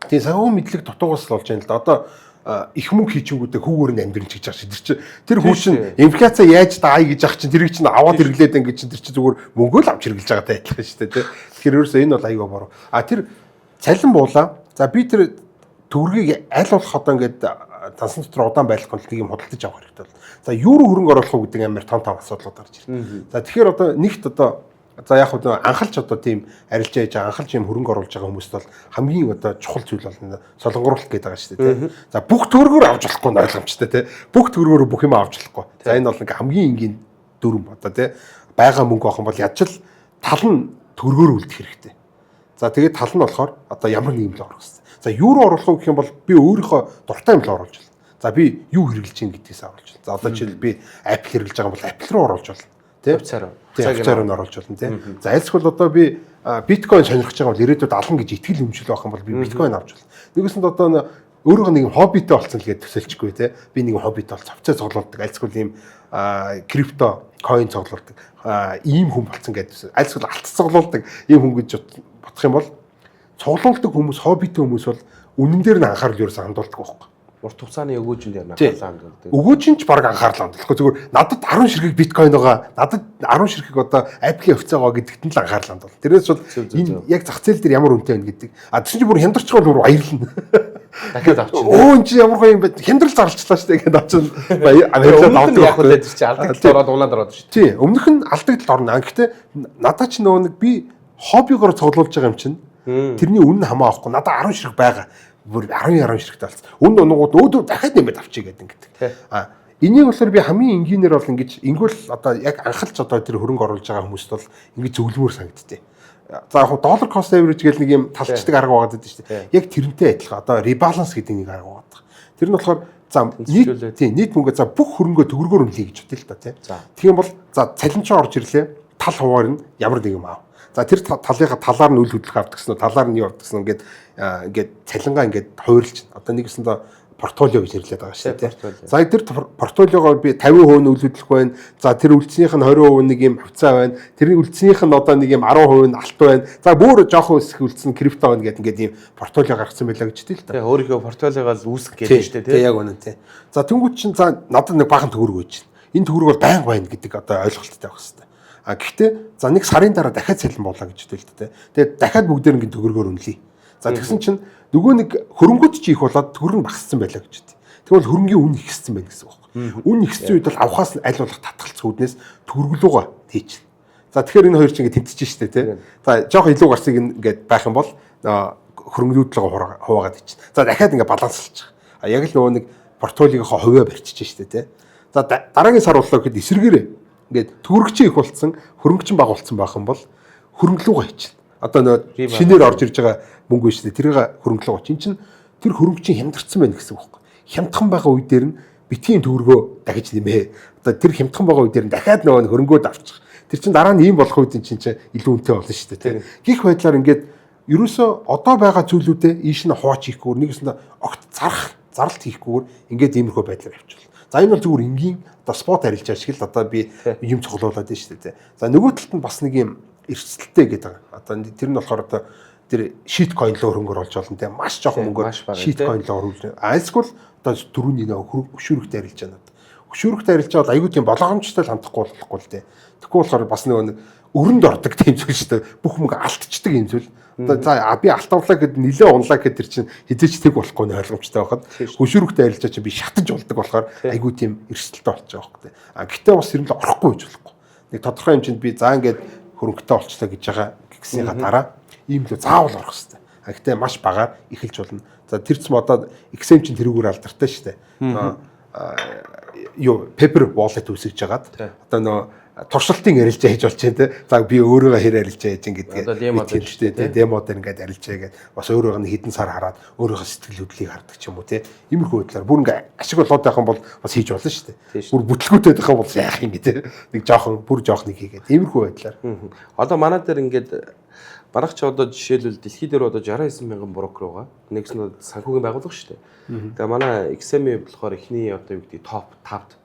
Speaker 2: Тэгээ санхүү мэдлэг дутуугаас л болж байна л да. Одоо их мөнгө хийчихэнгүүтээ хүүгээр нь амьдрын чигж байгаа шидэр чи тэр хүү чин инфляцаа яаж даая гэж ах чин тэрийг чин аваад хэрэглээд ин гэж тэр чи зүгээр мөнгөө л авч хэрэглэж байгаатай адилхан шүү дээ тий. Тэгэхээр ерөөсөө энэ бол аюу буруу. Тэр цалин буулаа. За би тэр төгрөгийг аль болох одоо ингээд тансан дотор удаан байх гол нэг юм худалдаж авах хэрэгтэй бол. За юуруу хөрөнгө оруулах уу гэдэг амар том асуудлууд гарч ирнэ. За тэгэхээр одоо нэгт одоо за яг хөө анхалж одоо тийм арилжаа хийж байгаа анхалж юм хөрөнгө оруулж байгаа хүмүүст бол хамгийн одоо чухал зүйл бол солонгоруулалт гэдэг байгаа шүү дээ тий. За бүх төгрөгөөр авч болохгүй нь ойлгомжтой тий. Бүх төгрөгөөр бүх юм авч болохгүй. За энэ бол нэг хамгийн энгийн дүрм одоо тий. Бага мөнгө авах юм бол ядч л тал нь төгрөгөөр үлдэх хэрэгтэй. За тэгээд тал нь болохоор одоо ямар нэг юм л оруулах хэрэгтэй. За юу руу оруулах вэ гэх юм бол би өөрийнхөө дуртай юм л оруулж байна. За би юу хэрэглэж чинь гэдгээс оруулж байна. За одоо жишээл би Apple хэрэглэж байгаа бол Apple руу оруулж байна. Хувьцаар нь оруулж болно тий. За альсгүй одоо би биткойн сонирхож байгаа бол ирээдүйд алан гэж итгэл өмшил байх юм бол би биткойн авч болно. Нэгсэнд одоо өөрөөх нэг хоббитэй болсон л гэж төсөлчихгүй тий. Би нэг хоббитэй бол цавцаа цуглуулдаг. Альсгүй ийм крипто койн цуглуулдаг. Ийм хүн болсон гэдэг. Альсгүй алт цуглуулдаг ийм хүн гэж бодох юм бол цуглуулдаг хүмүүс хоббитэй хүмүүс бол үнэн дээр нь анхаарал ерөөсө хандуулдаг байхгүй.
Speaker 1: Урт хугацааны өгөөжөнд яна анхаарлаа хандуулдаг.
Speaker 2: Өгөөж нь ч баг анхаарлаа хандуулахгүй зүгээр надад 10 ширхэг биткойн байгаа. Надад 10 ширхэг одоо Apple хувьцаа байгаа гэдэгт нь л анхаарлаа хандуул. Тэрээс бол энэ яг зах зээл дээр ямар үнэтэй байна гэдэг. Тэгсэн чинь бүр хямдарчгүй бүр баярлна.
Speaker 1: Дахиад авчихна.
Speaker 2: Өө энэ чи ямар гоё юм бэ? Хямдрал зарлцлаа шүү дээ гэдэг очино.
Speaker 1: Америкт авдаг яг үлээд чи алдагдлаа ороод улаанд ороод шүү.
Speaker 2: Тий, өмнөх нь алдагдлал орно. Гэхдээ надад ч нөгөө нэг би хоббигоор цуглуулж байгаа юм чинь тэрний үнэ хамаа авахгүй. Надад 10 ширхэг байгаа. Бүр 10 ширхэгтэй болсон. Үн дунгууд өөдөө дахиад нэмээд авчиг гэдэг ингээд. Энийг болохоор би хамгийн энгийнээр бол ингэж ингүүл одоо яг анхалж одоо тэр хөрөнгө оруулж байгаа хүмүүст бол ингэж зөвлөмөр санагдтыг. За яг dollar cost average гэл нэг юм талчдаг арга байгаад байдаг шүү дээ. Яг тэрнтэй адилхан одоо rebalance гэдэг нэг арга байгаа. Тэр нь болохоор за нийт мөнгө за бүх хөрөнгөө төгрөгөөр үнэлье гэж бодъё л да тий. Тэгэх юм бол за цалинчаа орж ирлээ. Тал хуваар нь ямар нэг юм аав. За тэр талынхаа талаар нь үл хөдлөх авдаг гэсэн үү, талаар нь юу авдаг гэсэн ингээд цалингаа ингээд хувирлж одоо нэг гэсэн портфолио гэж нэрлэдэг байгаа шүү дээ. За тэр портфолиогоор би 50% нь үл хөдлөх байна. За тэр үлдснийх нь 20% нэг юм хувьцаа байна. Тэрний үлдснийх нь одоо нэг юм 10% нь алт байна. За бүр жоохон өсөх үлдсэн крипто байна гэдэг ингээд ийм портфолио гаргасан байлаа гэж хэлдэг л да.
Speaker 1: Өөрийнхөө портфолиогоо л үүсгэх гэдэг шүү дээ.
Speaker 2: Тэг яг үнэн тий. За тэнгуү чинь за надад нэг бахан төгрөг өгч байна. Энэ төгрөг бол байнга байна гэдэг одоо ойлголттой байх хэрэгтэй. Гэхдээ за нэг сарын дараа дахиад цалин болоо гэж хэлдэг л дээ. Тэгээд дахиад бүгдээр ингэ төгрөгөөр үнэлье. За тэгсэн чинь нөгөө нэг хөрөнгөд чи их болоод төгрөг нь багассан байлаа гэж хэлдэг. Тэгвэл хөрөнгийн үн ихссэн байна гэсэн үг байна. Үн ихссэн үед бол авахаас аль болох татгалцах үүднээс төгрөглөөгөө тийч. За тэгэхээр энэ хоёр чинь ингэ тэнцэж штэ тий. За жоох илүү гарцыг ингээд байх юм бол хөрөнгөлөдлөгөө хуваагаад ич. За дахиад ингэ баланслчих. Яг л нөгөө нэг портфолиогийнхоо хувиа барьчих штэ тий. За дараагийн сар боллоо гэхэд эсрэгээрээ ингээд төгрөгч их болцсон, хөрөнгөч бага болцсон байх юм бол хөрөнгөлөөгөө хийчихнэ. Одоо нөө шинээр орж ирж байгаа мөнгө биш үү? Тэрийг хөрөнгөлөөгөө чинь тэр хөрөнгөчийн хямдэрсэн байна гэсэн үг байхгүй. Хямдхан байгаа үе дээр нь битгий төгрөгөө дахиж нэмээ. Одоо тэр хямдхан байгаа үе дээр нь дахиад нөгөө хөрөнгөөд авчих. Тэр чинь дараа нь ийм болох үед чинь илүү үнэтэй болно шүү дээ. Гэх байдлаар ингээд ерөөсөө одоо байгаа зүйлүүдээ ийш нь хооч хийхгүйгээр нэгэсэндээ огт зарлалт хийхгүйгээр ингээд иймэрхүү байдлаар явчихвал. За энэ бол зүгээр энгийн одоо спот арилжаа шиг л одоо би юм цуглуулад байна шүү дээ. За нөгөө талд нь бас нэг юм эрсдэлтэй гэдэг. Одоо тэр нь болохоор одоо тэр шит коин руу хөрөнгө оруулж болно те маш жоохон мөнгөөр шит коин руу оруулж. Айлсгүй одоо түрүүний нэг хөшүүрэгтэй арилж байна. Хөшүүрэгтэй арилжаа бол аюу тийм болгоомжтой л хандахгүй болохгүй л те. Тэгэхгүй болохоор бас нэг өрөнд ордог тийм зүйл шүү дээ. Бүх мөнгө алдчихдаг юм зүйл. Одоо за би алтавлаа гэд нилээ унлаа гэд тэр чинь хизээч тэг болохгүй нь ойлгомжтой байхад хөшүүрэгтэй арилжаа чи би шатаж болдог болохоор аюу тийм эрсдэлтэй болж байгаа байхгүй. А гэтээ бас ер нь орохгүй гэж болохгүй. Нэг тодорхой хэмжээнд би за ингээд хөрөнгөтэй болчлоо гэж байгаа гэснийхаа дараа ийм л заавал орох хэрэгтэй. А гэтээ маш багаар эхэлж болно. За тэр ч одоо XM чинь тэрүүгээр алдартай шүү дээ. Юу paper wallet үүсгэж хагаад одоо нөө туршилтын арилжаа хийж болж байна те. За би өөрийгөө хэр арилжаа хийж гэдгээ тийм демод ингээд арилжаа гэдэг бас өөрөөх нь хэдэн сар хараад өөрийнхөө сэтгэл хөдлөлийг хардаг ч юм уу те. Иймэрхүү байдлаар бүр ингээд ашиг болоод байх юм бол бас хийж болно шүү дээ. Бүр бүтлгүүтэй байх юм бол яах юм бэ те. Нэг жоохон бүр жоохныг хийгээд иймэрхүү байдлаар.
Speaker 1: Одоо манай дээр ингээд барах ч одоо жишээлбэл дэлхий дээр одоо 69 мянган брокер байгаа. Нэгс нь санхүүгийн байгууллага шүү дээ. Тэгээ манай XM болохоор эхний одоо юу гэдэг топ 5-д.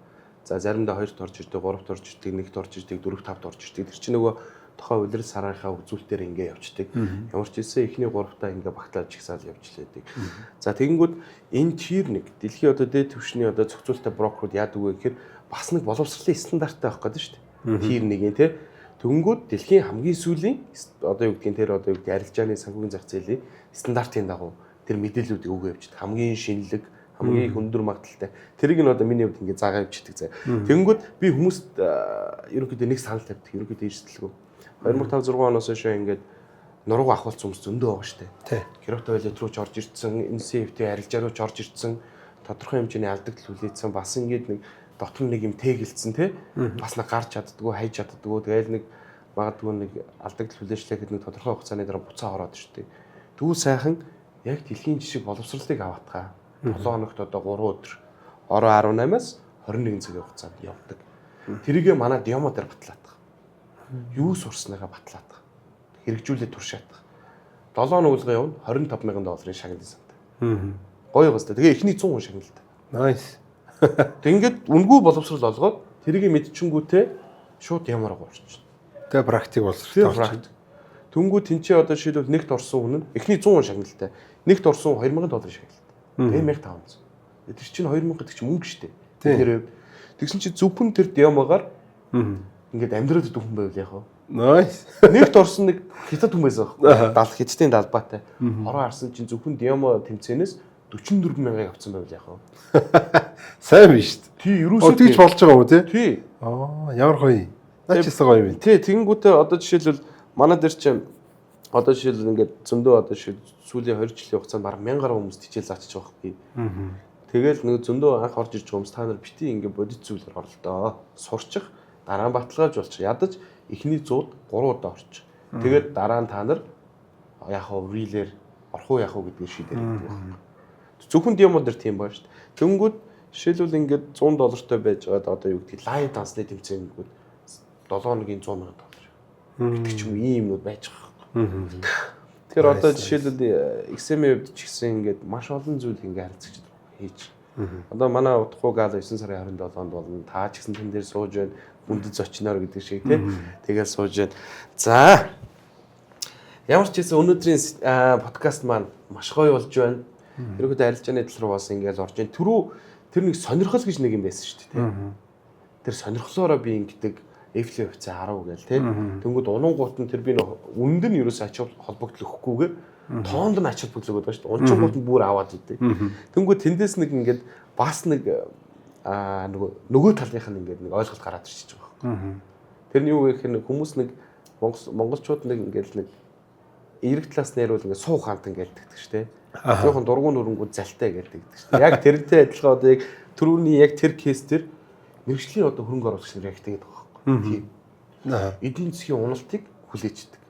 Speaker 1: За заримдаа 2-т орж ирдэг, 3-т орж ирдэг, 1-т орж ирдэг, 4-т 5-т орж ирдэг. Тэр чинь нөгөө тохой улирал сарынхаа үзүүлэлтээр ингээ явждаг. Ямар ч хэлсэн эхний 3-таа ингээ багтааж чигсаал явж лээдэг. За тэгэнгүүт энэ тир нэг дэлхийн одоо дээд түвшний одоо зохицуулалттай брокерууд яадаг вэ гэхээр бас нэг боловсролын стандарттай байх гэдэг шүү дээ. Тир нэг юм те. Тэгэнгүүт дэлхийн хамгийн сүүлийн одоо юу гэдгийг тэр одоо юу гэдэг арилжааны санхүүгийн зах зээлийн стандартын дагуу тэр мэдээллүүдийг өгөө явчихдаг. Хамгийн шинэлэг, хамгийн их өндөр магадлалтай. Тэрийг нь одоо миний хувьд ингэ заагаа явчихдаг заа. Тэгэнгүүт би хүмүүст ерөнхийдөө нэг санал тавьдаг. Ерөнхийдөө эрсдэлгүй. 2005-6 оноос хойш ингээд нуруу ахвалц хүмүүс зөндөө байгаа шүү дээ. Крипто валют руу ч орж ирсэн, NFT арилжаа руу ч орж ирсэн, тодорхой хэмжээний алдагдал хүлээсэн, бас ингээд нэг дотор нэг юм тэгэлцсэн те. Бас нэг гарч чаддгүй, хайж чаддгүй. Тэгэл нэг магадгүй нэг алдагдал хүлээшлээ гэдэг нэг тодорхой хугацааны дараа буцаа ороод шүү дээ. Тэгвэл сайхан яг дэлхийн жишг боловсролыг аваатгаа. 7 хоногт одоо 3 өдөр ороо 18-аас 21 цагийн хугацаанд явдаг. Тэрийгээ манай Демо дээр батлаадах. Юу сурсныгаа батлаадах. Хэрэгжүүлээд туршаадах. 7 хоног үлгээ явна $25,000 шагналын санд. Гоё гоостой. Тэгээ эхний 100 хүн шагналтай.
Speaker 2: Nice.
Speaker 1: Тэг ингээд үнгүй боловсрол олгоод тэрийгээ мэдчихэнгүүтээ шууд Демороо орчихно.
Speaker 2: Тэгээ практик боловсрол.
Speaker 1: Түнгүү тэнцээ одоо шийдвэл нэгт орсон хүн нь эхний 100 хүн шагналтай. Нэгт орсон $2,000 шагналтай. Тэгээ 1500. Тэр чинь 2000 гэдэг чинь мөнгө шүү дээ. Тэр тэгсэн чинь зөвхөн тэр Демогоор ингээд амьдраад идэх хүн байвал яах вэ?
Speaker 2: Nice.
Speaker 1: Нэгт орсон нэг хятад хүн байсан байхгүй. 70 хятадын далбаатай. Хороо харсан чинь зөвхөн Демо тэмцээнээс 44,000 авсан байвал яах вэ?
Speaker 2: Сайн биш шүү дээ.
Speaker 1: Тий, ерөөсөө
Speaker 2: тийч болж байгаа юм тий?
Speaker 1: Тий.
Speaker 2: Ямар гоё. Наачсан гоё юм.
Speaker 1: Тий, тэгэнгүүтээ одоо жишээлбэл манай дээр чинь одоо жишээлбэл ингээд зөндөө одоо сүүлийн 2 жилийн хугацаанд бараг 1000 гаруй хүмүүс хичээл заачиж байгаа хэрэг. Тэгэл нэг зөндөө анх орж ирж байгаа хүмүүс та нар бити ингээд бодит зүйлээр оролдоо. Сурчих, дараа нь баталгааж болчих. Ядаж эхний 100-д 3 удаа орчих. Тэгээд дараа нь та нар яг хав рилээр орох уу яах уу гэдгийг шийдээр байдаг байна. Зөвхөн Демо дээр тийм байна шүү дээ. Тэнгүүд жишээлбэл ингээд $100 байж байгаад одоо юу гэдгийг лайв дансны тэмцээнгүүд 7 хоногийн $100,000. Гэдэг ч юм ийм юмуд байж байгаа. Тэгэхээр одоо жишээлбэл XM-ийн хувьд ч гэсэн ингээд маш олон зүйл ингээд харилцагч хийж. Одоо манай удахгүй гал 9 сарын 27-нд болно. Та ч гэсэн тэн дээр сууж байна. Үндэд зочноор гэдэг шиг тий. Тэгээд сууж байна. За. Ямар ч гэсэн өнөөдрийн подкаст маань маш гоё болж байна. Ерөнхийдөө арилжааны тал руу бас ингээд орж байна. Тэр нэг сонирхол гэж нэг юм байсан шүү дээ тий. Тэр сонирхлоороо би ингээд Эфлийн хувьцаа 10 гээл тий. Тэнгүүд унангуут нь тэр би үнэнд нь ерөөсөө ач холбогдол өгөхгүйгээр тоонд нь ач холбогдол өгöd байгаа шүү дээ. Унчингууд нь бүр аваад идэв. Тэнгүүд тэндээс нэг ингээд бас нэг нөгөө талынх нь ингээд нэг ойлголт гараад ирчихэж байгаа байхгүй. Тэр нь юу гэхээр нэг хүмүүс нэг монголчууд нэг ингээд нэг эерэг талаас нэрвэл ингээд суу хаантан гэлдэгдэг шүү дээ. Жоохон дургуун нүрэнгүүд залтай гэлдэгдэг шүү дээ. Яг тэрнтэй адилхан одоо яг түрүүний яг тэр кейс тэр мэрэгжлийн одоо хөрөнгө оруулагч нар яг тэгээд байгаа. Тийм. Эдийн засгийн уналтыг хүлээждэг.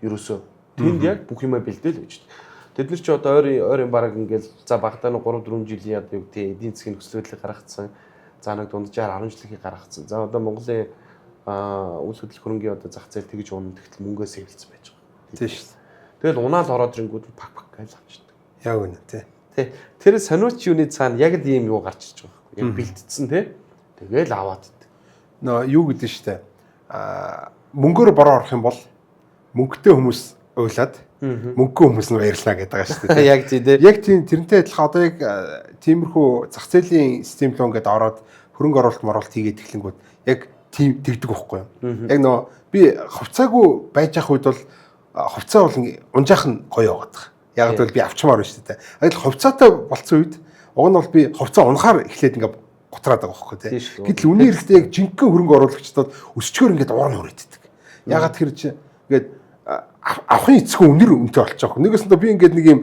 Speaker 1: Ерөөсөө тэнд яг бүх юмаа бэлдээл өгчдөг. Тэд нар ч одоо ойрын бараг ингээл за багтаа нэг 3-4 жилийн одоо юу гэдэг эдийн засгийн нөхцөл байдлыг гаргацсан. За нэг дунджаар 10 жилийн гаргацсан. За одоо Монголын үйл хөдлөх хөрөнгөний одоо зах зээл тэгж унах гэтэл мөнгөөс хэвлэлсэн байж байгаа.
Speaker 2: Тийм шүү.
Speaker 1: Тэгэл унаал ороод ирэнгүүт пак гэж авчихдаг.
Speaker 2: Яг үнэ тий.
Speaker 1: Тэ. Тэр сониуч юуны цаана яг л ийм юу гарч ирж байгаа байхгүй. Яг бэлтцсэн тий. Тэгэл аваад иддэг.
Speaker 2: Нөө юу гэдэг нь штэ. Мөнгөөр бороо орох юм бол мөнгөтэй хүмүүс уйлаад мөнгөгүй хүмүүс нь баярлаа гэдэг байгаа шүү дээ.
Speaker 1: Яг тий тий.
Speaker 2: Яг тийм тэрнтэй адилхан одоо яг тиймэрхүү зах зээлийн систем руу ингээд ороод хөрөнгө оруулалт хийгээд эхлэнгүүт яг тийм тэгдэг байхгүй юу. Яг нөө би хувцаагүй байж ах үед бол хувцаа бол унжаах нь гоё яваад байгаа. Яг л би авчмаар байна шүү дээ. Адил хувцаатай болцсон үед уг нь бол би хувцаа унахаар эхлээд ингээд готраад байгаа байхгүй тий. Гэтэл үнийн хэрэгтээ яг жинхэнэ хөрөнгө оруулагчдад өсчгөр ингээд уурны хүрээддэг. Ягаад тэр чи ингээд авахын эцгүй үнэр үнэтэй болчихоо. Нэгээс нь би ингээд нэг юм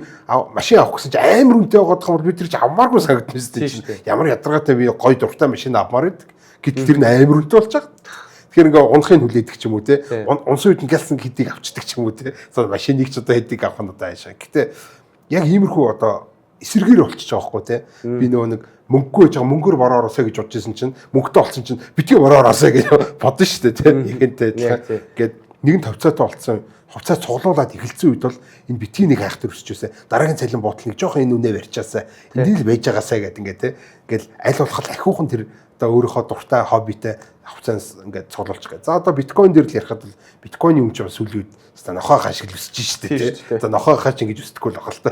Speaker 2: машин авах гэсэн чи амар үнэтэй байгаад байгаа бол би тэр чи авмааргүй санагдсан шүү дээ. Ямар ядаргаатай би гоё дуртай машин авмаар байдаг. Гэтэл тэр нь амар үнэтэй болчихоо. Тэгэхээр ингээ унахыг хүлээдэг ч юм уу те. Унсан үед ингээсэн хэдийг авчдаг ч юм уу те. Машиныг ч одоо хэдийг авах нь одоо аашаа. Гэтэ яг иймэрхүү одоо эсэргээр болчихж байгаа байхгүй те. Би нөгөө нэг мөнгөгүй байж байгаа мөнгөөр бороо ороосоо гэж бодож исэн чинь мөнгөтэй болсон чинь битгий бороо ороосоо гэж бодсон шүү дээ те. Ихэнтэй адилхан. Гэт нэгэн тавцаатай болцсон хувцас цуглуулад эхэлсэн үед бол энэ битгий нэг хайх төр өсчөөсэй. Дараагийн цалин буудлыг жоохон энэ үнэ барьчаасаа. Энд л байж байгаасаа гэдэг ингээ те. Ингээл аль болох ахиухан тэр одоо өөрийнхөө дуртай хоббитэй хувцас ингээд цуглуулж байгаа. За одоо биткойн дээр л ярихад бол биткойны өмч бас сүүлийн үед хэвээр нохоо хаш гэж өсөж шүү дээ тий. Одоо нохоо хаш ингэж өсдөхгүй л байгаа л та.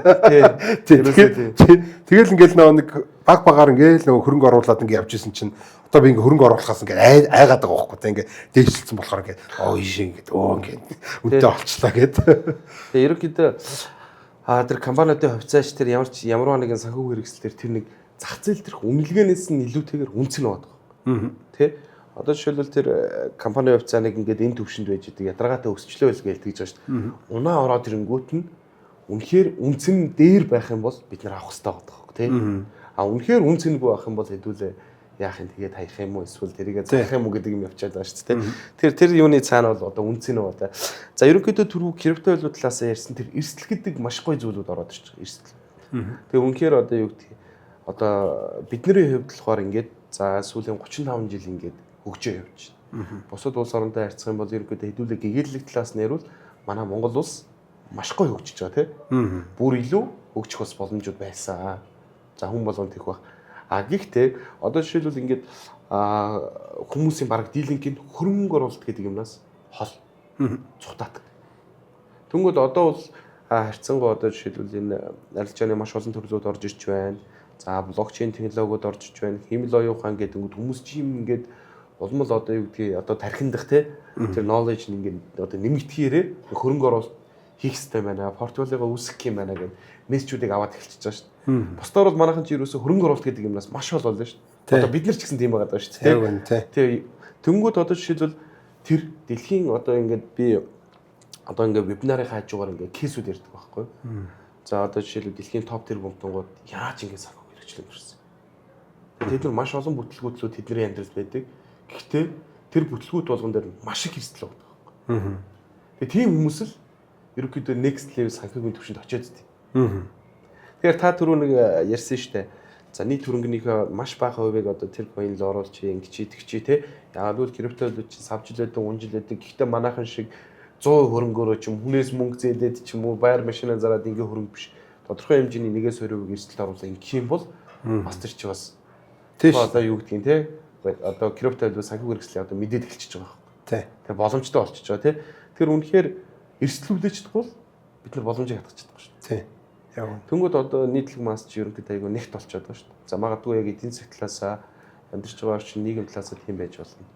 Speaker 2: Тэгэл ингээл нэг баг багаар ингээл нөгөө хөрөнгө оруулаад ингээд явж исэн чинь одоо би ингээд хөрөнгө оруулахаас ингээд айгаад байгаа байхгүй тий. Ингээд дээшилсэн болохоор ингээд ийш ингээд ингээд үнэтэй олчлаа гэд.
Speaker 1: Тэгээ ерөнхийдөө тэр компаниудын хувьцааш тэр ямар нэгэн санхүүгийн хэрэгсэл тэр нэг зах зээл тэрх үнэлгээнээс нь илүүтэйгээр үнцэн аваад байгаа. Тэ? Одоо жишээлбэл тэр компани хувьцааныг ингээд энэ төвшөнд байж идэг ядаргаатай өсчлөө гэж тэгж байгаа шүү дээ. Унаа ороод ирэнгүүт нь үнэхээр үнцэн дээр байх юм бол бид нар авах хэрэгтэй байгаа байхгүй тий. Үнэхээр үнцэнгүй байх юм бол хэдүүлээ яах юм тэгээд хаях юм уу эсвэл тэрийгэ заах юм уу гэдэг юм явчаад байгаа шүү дээ. Тэр юуны цаана бол одоо үнцэн үү одоо. За ерөнхийдөө түрүү крипто байлууд талаас ярьсан тэр эрсдэл гэдэг маш гоё зүйлүүд ороод ирж байгаа эрсдэл. Тэгээ үнэхээр одоо юу гэдэг одоо бидний хувьд болохоор ингээд за сүүлийн 35 жил ингээд хөгжөө явж байна. Бусад улс оронтой харьцах юм бол ерөнхийдөө хэдүүлээ гэгээллэг талаас нь ярил манай Монгол улс маш гоё хөгжиж байгаа тийм. Бүр илүү хөгжих бас боломжууд байсан. За хүн болгонд их баг. Гэхдээ одоо жишээлбэл ингээд хүмүүсийн бараг дийлэнгийн хөрөнгө оруулалт гэдэг юмнаас хол цухтаадаг. Тэнгүүд одоо бол харьцангуй одоо жишээлбэл энэ арилжааны маш олон төрлүүд орж ирж байна. За блокчейн технологиуд орж ирж байна. Хэмэл оюун ухаан гэдэг хүмүүс чим ингээд улмал одоо юу гэдгийг одоо тархиндах те тэр knowledge ингээд одоо нэмэгдэхээрээ хөрөнгө оруулалт хийх хэрэгтэй байна. Портфолиогоо үүсгэх юм байна гэдэг мессежүүдийг аваад эхэлчихэж байгаа шүү дээ. Бусдаар бол манайхан чи ерөөсө хөрөнгө оруулалт гэдэг юмнаас маш ол болно шүү дээ. Одоо бид нар ч гэсэн тийм байгаа даа шүү дээ. Тэгээ тэнгууд одоо жишээлбэл тэр дэлхийн одоо ингээд би одоо ингээд вебинарын хажуугаар ингээд кейсүүд ярьдаг байхгүй. За одоо жишээлбэл дэлхийн топ тэр гомтонгууд яаж ингээд санхүү хэрэгчлэн ирсэн. Тэд нар маш олон бүтлгүүтлүүд тэдний амьдралд байдаг. Гэхдээ тэр бүтлгүүд болгон дээр маш их эрсдэл байгаа байхгүй. Тэгээ тийм хүмүүс л ерөнхийдөө next level санхүүгийн түвшинд очиод дээ. Тэгэхээр та түрүү нэг ярьсан шүү дээ. За нийт хөрөнгөнийхөө маш бага хувийг одоо тэр coin л оруулж ингэж тэгчээ те. Яагаад гэвэл криптод чинь савжилээд унжилээд гэхдээ манайхан шиг 100% хөрөнгөөрөө ч юм хүнээс мөнгө зээлээд ч юм уу байр машинаа зараад ингээ хөрөнгө биш. Тодорхой хэмжээний 1-2% эрсдэл оруулаа ингэх юм бол бас тэр чи бас тийм одоо юу гэдгийг те. Одоо криптод санхүү хэрэгслээ одоо мэдээд эхэлчихэж байгаа байхгүй. Тэгээ боломжтой болчихж байгаа те. Тэр үнэхээр эрсдлүүлээч чадахгүй бид нар боломжийг хатгах чадахгүй шүү дээ. Тэнгүүд одоо нийтлэг масс чи ерөнхийдөө айгүй нэгт болчиход байгаа шүү дээ. За магадгүй яг эдийн засаг талаасаа амьдарч байгаа орчин нийгэм талаасаа тийм байж болно.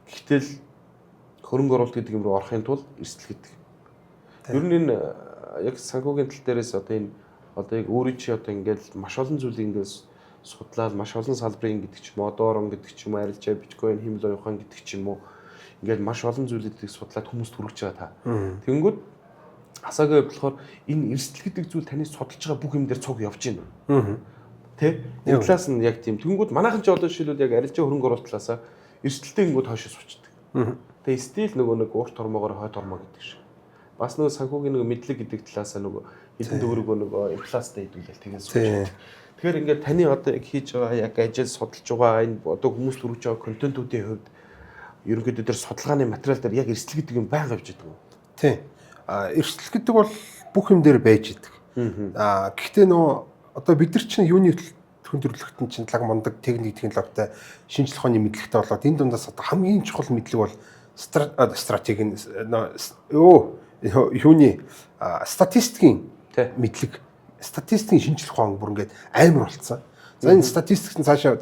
Speaker 1: Гэхдээ хөрөнгө оруулалт гэдэг юм руу орохын тулд эрсдэл гэдэг. Ер нь энэ яг санхүүгийн тал дээрээс одоо энэ одоо яг өөрөө чи одоо ингээд маш олон зүйлийг ингээд судлаад маш олон салбарын гэдэг ч юм уу, одоо орон гэдэг ч юм уу, арилжаа, биткойн, хэмэл оюун ухаан гэдэг ч юм уу ингээд маш олон зүйлүүдийг судлаад хүмүүст хүргэж байгаа та. Тэнгүүд асаагаа болохоор энэ эрсдэл гэдэг зүйл таны судалж байгаа бүх юм дээр цуг явж байна. Тэ? Энэ талаас нь яг тийм. Тэнгүүд манайхан ч одоо жишээлбэл яг арилжаа хөрөнгө оруулалт талаасаа эрсдэлтэй ингүүд хойшоо сууцдаг. Тэгээ стил нөгөө нэг урт тормоогоор хойд тормоо гэдэг шиг. Бас нөгөө санхүүгийн нөгөө мэдлэг гэдэг талаасаа нөгөө хэдэн төгрөгөө нөгөө инфляцтай хэдүүлэл тэгээс сууж. Тэгэхээр ингээд таны одоо яг хийж байгаа яг ажил судалж байгаа энэ одоо хүмүүс хүргэж байгаа контентуудын хувьд ерөнхийдөө тэр судалгааны материал дээр яг эрсдэл гэдэг юм байнга явж байгаа юм.
Speaker 2: Тийм. Эрсдэл гэдэг бол бүх юм дээр байж идэг. Гэхдээ одоо бид нар чинь юуны төлөвлөлтөнд чинь лаг мундаг техник технологитой шинжлэх ухааны мэдлэгтэй болоод энэ дундаас одоо хамгийн чухал мэдлэг бол стратегийн юуны статистикийн мэдлэг, статистикийн шинжлэх ухаан бүр ингээд амар болцсон. За энэ статистикс нь цаашаа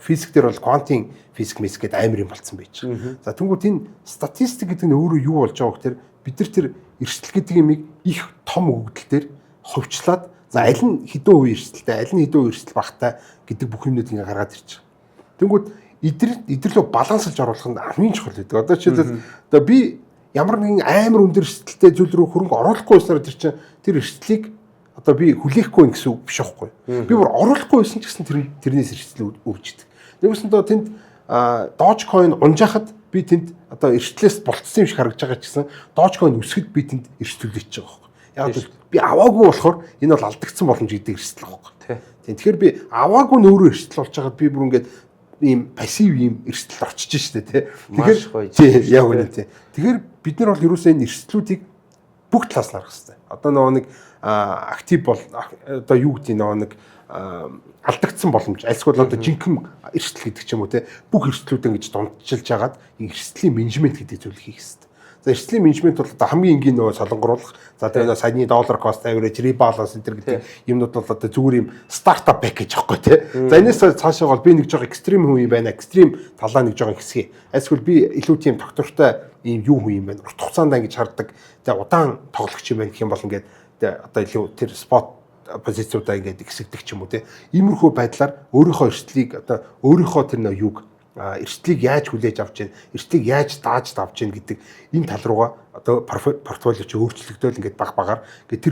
Speaker 2: физик дээр бол квантын физик гэдэг амар юм болцсон байж. За тэнгуут энэ статистик гэдэг нь өөрөө юу болж байгаа гэхээр бид нар тэр эрсдэл гэдэг юмыг их том өгөгдөл дээр хувьчлаад за аль нь хэдэн үе эрсдэлтэй, аль нь хэдэн үе эрсдэл багтай гэдэг бүх юмнууд ингээ гаргаад ирж байгаа. Тэнгүүд идэрлөө балансалж оруулах нь хамгийн чухал гэдэг. Одоо жишээлбэл одоо би ямар нэгэн амар өндөр эрсдэлтэй зүйл рүү хөрөнгө оруулахгүй байснаар тэр эрсдлийг одоо би хүлээхгүй гэсэн үг биш байхгүй. Би бүр оруулахгүй байсан ч гэсэн тэрнээс эрсдэл өвчдөг. Нэгсэндээ тэнд Dogecoin унжахад би тэнд одоо эрсдлээс болцсон юм шиг харагдаж байгаа ч гэсэн Dogecoin өсгөд би тэнд эрсдүүлж байгаа байхгүй. Яг л би аваагүй болохоор энэ бол алдагдсан боломж гэдэг эрсдэл байхгүй. Тийм. Тэгэхээр би аваагүй нөөрөө эрсдэл болж байгаад би бүр ингээд ийм пассив ийм эрсдэлд орчиж штэ тий. Тэгэхээр яг үнэ тий. Тэгэхээр бид нар бол ерөөсөө энэ эрсдлүүдийг бүх талаас нь харах хэрэгтэй. Одоо нэг актив бол одоо юу гэдэг нэг алдагдсан боломж альсгүй одоо жинхэнэ эрсдэл гэдэг ч юм уу те бүх эрсдлүүд ингэж дундчилж хагаад эрсдлийн менежмент гэдэг зүйлийг хийх хэрэгтэй. За эрсдлийн менежмент бол одоо хамгийн энгийн нөгөө солонгоруулах за тэгээ саяны доллар cost average rebalance энэ гэдэг юмнууд бол одоо зүгээр юм стартап пакэж аахгүй те. За энэс цаашаа бол би нэг жоо экстрим хүн юм байна. Экстрим талаа нэг жоо хэсгээ. Альсгүй би илүү тийм доктортой ийм юу хүн юм байна. Урт хугацаанд ингэж харддаг. Тэгээ удаан тоглогч юм байна гэх юм бол ингээд одоо илүү тэр спот позициудаа ингээд ихсэгдэг ч юм уу те. Иймэрхүү байдлаар өөрийнхөө эрсдлийг одоо өөрийнхөө тэр нэг юг эрсдлийг яаж хүлээж авч जैन, эрсдлийг яаж дааж авч जैन гэдэг энэ тал руугаа одоо портфолио чи өөрчлөгдөөл ингээд баг багаар ингээд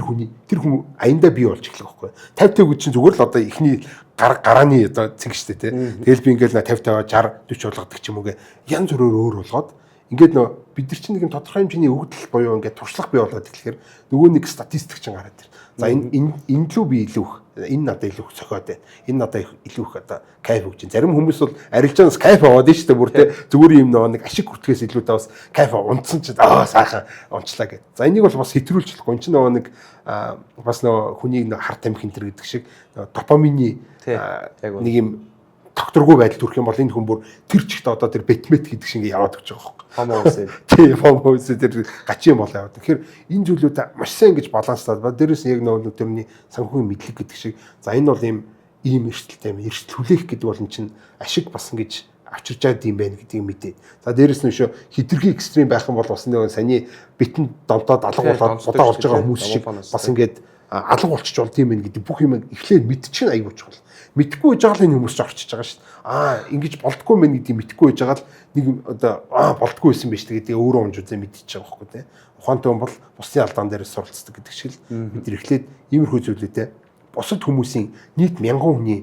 Speaker 2: тэр хүн аяндаа бий болж эхлэх байхгүй. 50 50 чинь зүгээр л одоо ихний гарааны одоо цэг штэ те. Тэгэл би ингээд 50 50 60 40 болгодог ч юм uuгээ янз бүрээр өөр болгоод ингээд нөө бид нар чинь нэг юм тодорхой хэмжээний өгдөл буюу ингээд туршлага бий болоод тэгэхээр нөгөө нэг статистик чинь гараад ир. За энэ лүү би илүү энэ надад илүү цохиод байна. Энэ надад илүү их одоо кайф өгч. Зарим хүмүүс бол арилжаанаас кайф аваад нь шүү дээ бүр те зүгээр юм нэг ашиг хүртгээс илүү та бас кайф унтсан ч сайхан унчлаа гэд. За энийг бол бас хэтрүүлж болохгүй. Энд чинь нэг бас хүнийг хар тамхи энэ гэдэг шиг допамины нэг юм докторгүй байдал төрөх юм бол энэ хүн бүр тэр чигт одоо тэр бетмет гэдэг шиг яваад өгч байгаа байхгүй.
Speaker 1: Фомо үсээ.
Speaker 2: Тийм фомо үсээ тэр гачийн бол яваад. Тэгэхээр энэ зүйлүүд маш сайн ингэж баланслаад ба дээрээс нь яг нөгөө тэрний санхүүгийн мэдлэг гэдэг шиг за энэ бол ийм эрсдэлтэй юм. Эрсдэл хүлээх гэдэг бол эн чинь ашиг бас ингэж авчирч байд юм байна гэдгийг мэдээ. За дээрээс нь шүү хитрхи экстрим байх юм бол бас нөгөө саний битэн домтоод алга болоод бодоо олж байгаа хүмүүс шиг бас ингэж алга болчих болд юм байна гэдэг бүх юм эхлээд мэдчихэн аягүй чухал. Мэдхгүй жаал энэ хүмүүс ч орчиж байгаа шүү дээ. Ингэж болдгоо мэн гэдгийг мэдхгүй жагаал нэг одоо болдгоо байсан байж тэгээд өөрөө унж үзээ мэдчихэж байгаа байхгүй тий. Ухаантай хүн бол бусдын алдаан дээрээс суралцдаг гэдэг шиг л бид нар эхлээд иймэрхүү зүйлүүдээ бусад хүмүүсийн нийт мянган хүний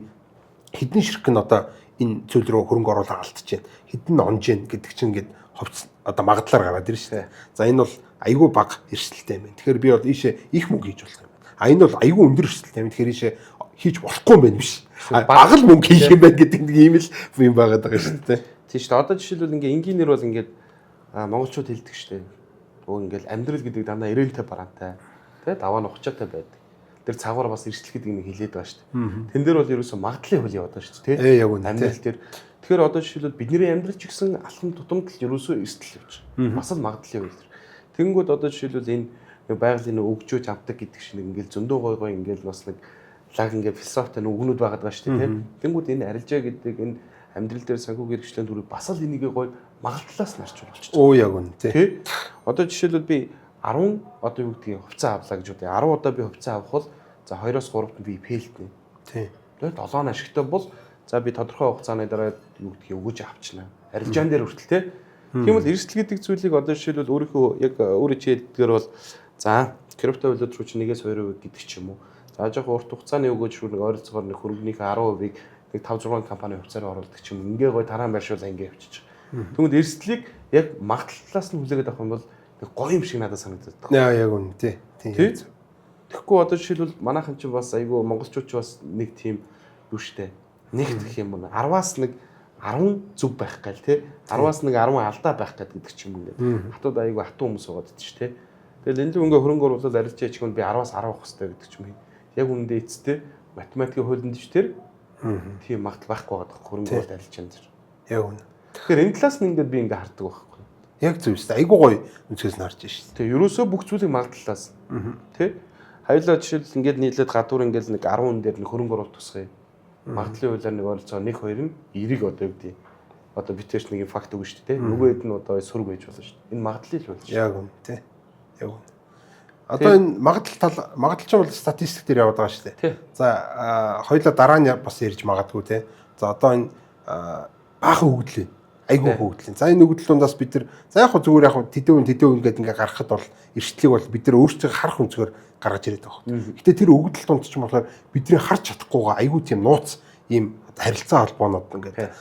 Speaker 2: хэдэн ширхэг нь одоо энэ зүйл рүү хөрөнгө оруулалт алдчихээн хэдэн онж гэн гэдэг чинь ингээд ховц одоо магадлаар гараад ирнэ шүү дээ. За энэ бол айгүй бага эрсдэлтэй юм байна. Тэгэхээр би бол ийшээ их мөнгө хийж болох юм байна. Энэ бол айгүй өндөр эрсдэлтэй юм. Тэгэхээр ийшээ хийж болохгүй юм байна биш. Бага л мөнгө хийх юм байна гэдэг нэг ийм л юм байгаад байгаа шүү дээ.
Speaker 1: Тийм шүү дээ. Одоо жишээлбэл ингээ энгийнээр бол ингээд монголчууд хэлдэг шүү дээ. Өө ингээл амьдрал гэдэг дандаа эрэлтэй бараантай. Тэ даваа нь ухчаатай байдаг. Тэр цагаар бас эрсдэл гэдэг нэг хэлээд байгаа шүү дээ. Тэн дээр бол ерөөсөө магадлалын хөл яваад байгаа шүү дээ.
Speaker 2: Яг үнэ.
Speaker 1: Амьдрал дээр. Тэгэхээр одоо жишээлбэл бидний амьдрал ч гэсэн алхам тутамд л ерөөсөө эрсдэл явж байгаа. Бас л магадлалын хөл. Тэнгүүд одоо жишээлбэл энэ байгалийн өгжөөж авдаг гэдэг шиг ингээл зөндөө гой гой ингээл бас нэг лаг ингээ философитой үгнүүд байгаад байгаа шүү дээ. Тэнгүүд энэ арилжаа гэдэг энэ амьдрал дээр санхүүгийн хэрэгслийн төрөв бас л энийг гой магадлалаас нарч болчихж байгаа.
Speaker 2: Яг үнэ тий.
Speaker 1: Одоо жишээлбэл би 10 одоо юу гэдгийг хувьцаа авлаа гэж үү. 10 удаа би хувьцаа авах бол за 2-оос 3-т би фейлтнэ.
Speaker 2: Тий.
Speaker 1: Тэгээд 7 ашигтай бол за би тодорхой хугацааны дараа юу гэдгийг өгөж авчихна. Арилжаан дээр хүртэл тий. Тийм бол эрсдэл гэдэг зүйлийг одоо жишээлбэл өөрийнхөө яг өөрөө чи хэлдгээр бол за крипто валют руу чи 1-2% гэдэг ч юм уу. За жоохон урт хугацааны өгөөж шүүр нэг ойролцоогоор нэг хөрөнгөнийхөө 10%-ийг нэг 5-6 компани хувьцаараа оруулдаг ч юм. Ингээ гой тарaan байршуулаа ингээ явчих. Тэгвэл эрсдлийг яг магадлалаас нь хүлээгээд авах юм бол нэг гоё юм шиг надад санагдаад байна.
Speaker 2: Яг үнэ тий.
Speaker 1: Тэгэхгүй одоо жишээлбэл манайхан ч бас айгүй монголчууд ч бас нэг тийм юу штэ. Нэг гэх юм бол 10-аас нэг 10 зөв байх гал тий 10-аас нэг 10 алдаа байх гэдэг ч юм уу. Хатууд айгүй хатуу хүмүүс байгаа гэдэг ч тий. Тэгэл энэ л ингээ хөрөнгө оруулалт арилжаа чих нь би 10-аас 10 авах хэрэгтэй гэдэг ч юм. Яг үүндээ эцтэй математикийн хуулинд ч тэр тийм магадлал байхгүй байгаа хөрөнгө оруулалт арилжаанд зэр.
Speaker 2: Яг үнэ.
Speaker 1: Тэгэхээр энэ талаас нь ингээд би ингээ хардаг байхгүй.
Speaker 2: Яг зөв шүү дээ. Айгуу гоё үнцгээс нь харж шүү дээ.
Speaker 1: Тэгээ ерөөсөө бүх зүйлийг магадлалаас тий хоёулаа жишээл ингээд нийлээд гадуур ингээд нэг 10 дээр нэг хөрөнгө оруулалт тусгая. Магадлалын хуулиар нэг ойролцоо 1-2 нь 90-г одоо юу гэдэг одоо битэрч нэг факт өгнө шүү дээ. Нөгөө хэд нь одоо сөрөг байж болно шүү дээ. Энэ магадлал л болж.
Speaker 2: Яг үнэ тий. Яг үнэ. Одоо энэ магадлалч бол статистик дээр яваад байгаа шүү дээ. За хоёулаа дараа нь бас ярьж магадгүй тий. За одоо энэ баахан хөгдлөө. Айгүй хөгдлөө. За энэ хөгдөл дундаас бид нар за яг зүгээр яг тэдэвэн гэдэг ингээ гаргахад бол эрсдлийг бол бид нар өөрсдөө харах өнцгөр гаргаж ирээд байгаа. Гэтэ тэр хөгдөл дунд ч юм болохоор бидний харж чадахгүйгаа айгүй тийм нууц ийм харилцаа холбоонууд ингээ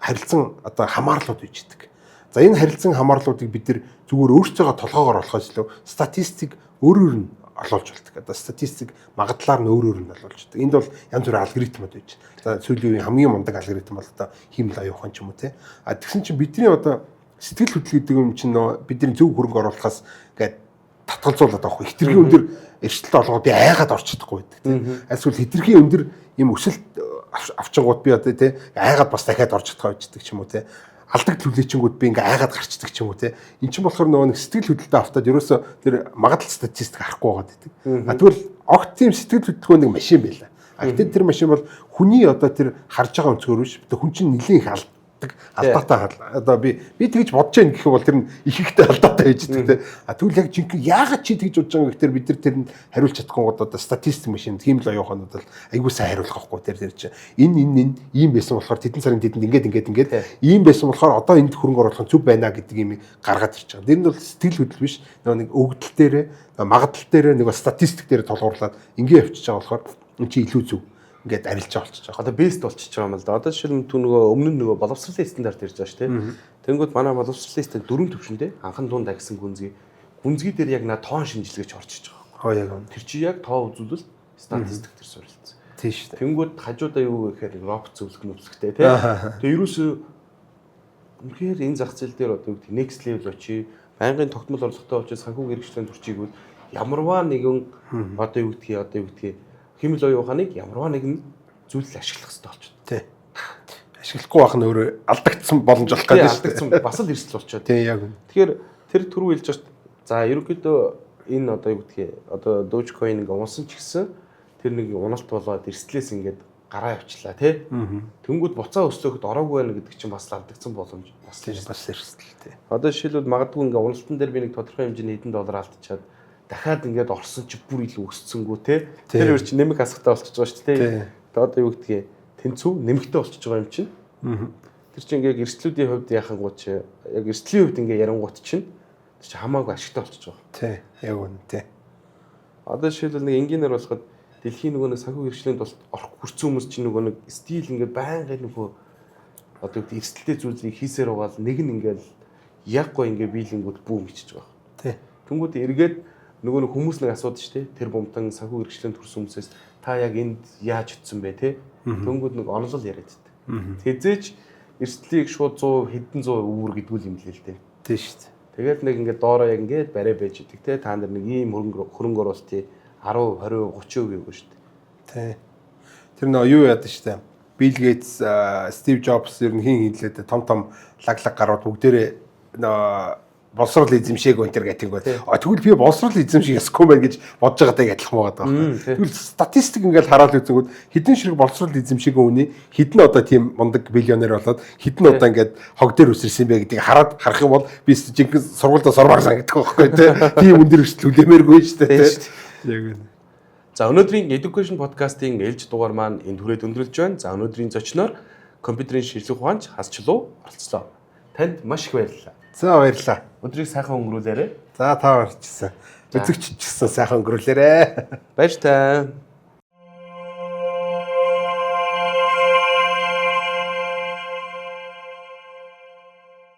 Speaker 2: харилцан одоо хамаарлууд үйждэг. За энэ харилцан хамаарлуудыг бид нар зүгээр өөрсдөө толгоогоор болохоос илүү статистик өөрөөр нь олуулж болдог. Одоо статистик магадлалаар нь өөрөөр нь олуулж болдог. Энд бол янз бүрийн алгоритмууд байж. За сүүлийн үеийн хамгийн мундаг алгоритм бол одоо хиймэл аюухан ч юм уу те. А тэгсэн чинь бидний одоо сэтгэл хөдлөл гэдэг юм чинь бидний зөв хөрөнгө оруулахаас ингээд татгалзуулаад авах. Хитрхийн өндөр эрсдэлт олгоо би айгаад орч чадахгүй байдаг те. Эсвэл хитрхийн өндөр юм өсөлт авчингууд би одоо те айгаад бас дахиад орж чадгаа байждаг ч юм уу те. Алдаг төлөвлөчингүүд би ингээ айгаад гарчдаг ч юм уу те. Эн чинь болохоор нөгөө нэг сэтгэл хөдлөлтөд автаад ерөөсө тэр магадлал статистик харахгүй байгаа гэдэг. А тэгвэл огт тийм сэтгэл хөдлөлтөө нэг машин байлаа. А гэтэл тэр машин бол хүний одоо тэр харж байгаа өнцгөр биш. Хүн чинь нэлээд их алдаатай одоо би тэгж бодож байна гэх юм бол тэр нь их ихтэй алдаатай байж дээ те. А тэгвэл яг жинхэнэ яагаад чи тэгж бодож байгаа гэхээр бид нар тэрэнд хариулж чадахгүй гоо одоо статистик машин тийм л оюуханууд бол айгүй сайн хариулах байхгүй тэр чи энэ ийм байсан болохоор тэдэн сарын тэдэнд ингээд ийм байсан болохоор одоо энд хөрөнгө оруулах зүг байна гэдэг юм гаргаад ирж байгаа. Тэр нь бол сэтгэл хөдлөл биш. Нэг өгдөл дээрээ магадлал дээрээ нэг статистик дээр толгуурлаад ингээд явчихж байгаа болохоор энэ чи илүү зөв ингээд арилжаа болчихж байгаа. Одоо бест болчихж байгаа юм л да. Одоо жишээлбэл түн нөгөө өмнө нь нөгөө боловсролын стандарт ирж байгаа шүү дээ. Тэнгүүд манай боловсролын стандарт 4 төвшөндөө анхан дунд агсан гүнзгий дээр яг наа тоон шинжилгээч орчиж байгаа. Яг юм. Тэр чи яг тоо үзүүлэлт статистик төр суралцсан. Тийм шүү дээ. Тэнгүүд хажуудаа юу гэхээр робот зөвлөх нөхцөлтэй тий. Тэгээ ерөөсөө үнэхээр энэ зах зээл дээр одоо юу гэдэг next level очие байнгын тогтмол орлоготой учраас санхүү хэрэгжлийн төрчийг бол ямарваа нэгэн одоо юу гэдгийг хэмэл оюуханыг ямарваа нэгэн зүйл ашиглах хэрэгтэй болчихно. Тий. Ашиглахгүй байх нь өөрөө алдагдсан боломж болох гэдэг шүү дээ. Алдагдсан бас л эрсдэл болчихоо. Тий, яг үнэ. Тэгэхээр тэр түрүү хэлж байгаа. За ерөнхийдөө энэ одоо юу гэдгийг одоо Dogecoin ингээ унсан ч гэсэн тэр нэг уналт болоод эрсдлээс ингээд гараа явчлаа тий. Тэнгүүд буцаа өслөхөд ороогүй байна гэдэг чинь бас алдагдсан боломж бас эрсдэлтэй. Одоо жишээлбэл магадгүй ингээ уналтан дээр би нэг тодорхой хэмжээний хэдэн доллар алдчихад дахиад ингээд орсон чи бүр илүү өсцөнгүү те. Тэр үр чи нэмэг хасахтай болчихж байгаа шүү дээ. Тэгээд одоо юу гэдгийг тэнцүү нэмэгтэй болчихж байгаа юм чинь. Тэр чи ингээд эрсдлүүдийн хувьд яхангууд чи яг эрсдлийн хувьд ингээд ярангууд чинь тэр чи хамаагүй ашигтай болчихж байгаа. Тий. Яг үнэ тий. Одоо жишээлбэл нэг энгийнээр болоход дэлхийн нөгөө нэг санхүү хэрэгжлийн тулд орох хүрсэн хүмүүс чинь нөгөө нэг стил ингээд байнгын нөгөө одоо юу гэдэг эрсдэлтэй зүйлийг хийсээр байгаа нэг нь ингээд яггүй ингээд биелингүүд бүүм хичж байгаа. Тий. Тэнгүүд эргээд нөгөө нэг хүмүүс нэг асуудаг шүү дээ. Тэр бомтон санхүү хэрэгжлийн төрсөн хүмүүсээс та яг энд яаж утсан бэ те? Тэнгүүд нэг онолол яриад байдаг. Тэзээч эрсдлийг шууд 100 хэдэн 100 өвөр гэдгүүл юм л л дээ. Тийм шүү дээ. Тэгээд нэг ингээд доороо яг ингээд барай байж идэг те. Та нар нэг ийм хөрөнгө оруулалтын 10, 20, 30% гэв шүү дээ. Тий. Тэр нөө юу яадаг шүү дээ. Bill Gates, Steve Jobs ер нь хин хинлээд том лаглаг гарууд бүгдээрээ нөө боловсрол эзэмшээг өнтер гэдэг. Тэгвэл би боловсрол эзэмших ёсгүй байх гэж бодож байгаатай адилхан байгаа даа. Тэгвэл статистик ингээл хараад үзэнгүүт хэдэн ширхэг боловсрол эзэмшээг үний хэдэн одоо тийм мундаг биллионер болоод хэдэн одоо ингээд хог дээр үсэрсэн бэ гэдгийг хараад харах юм бол би жинхэнэ сургуультай сурмаар санагдах байхгүй тий. Тийм өндөр өсөлт хүлээмээргүй шүү дээ тий. Яг үнэ. За өнөөдрийн Education podcast-ийн ээлж дугаар маань энд хүрээд өндөрлөж байна. За өнөөдрийн зочноор компьютерийн шинжилгээ ухаанч Хасчлуу оролцлоо. Танд маш их баярлалаа. За баярлалаа. Өдрийг сайхан өнгөрүүлээрэй. За та барьчихсан. Үзэгч ч гэсэн сайхан өнгөрүүлээрэй. Баяр таа.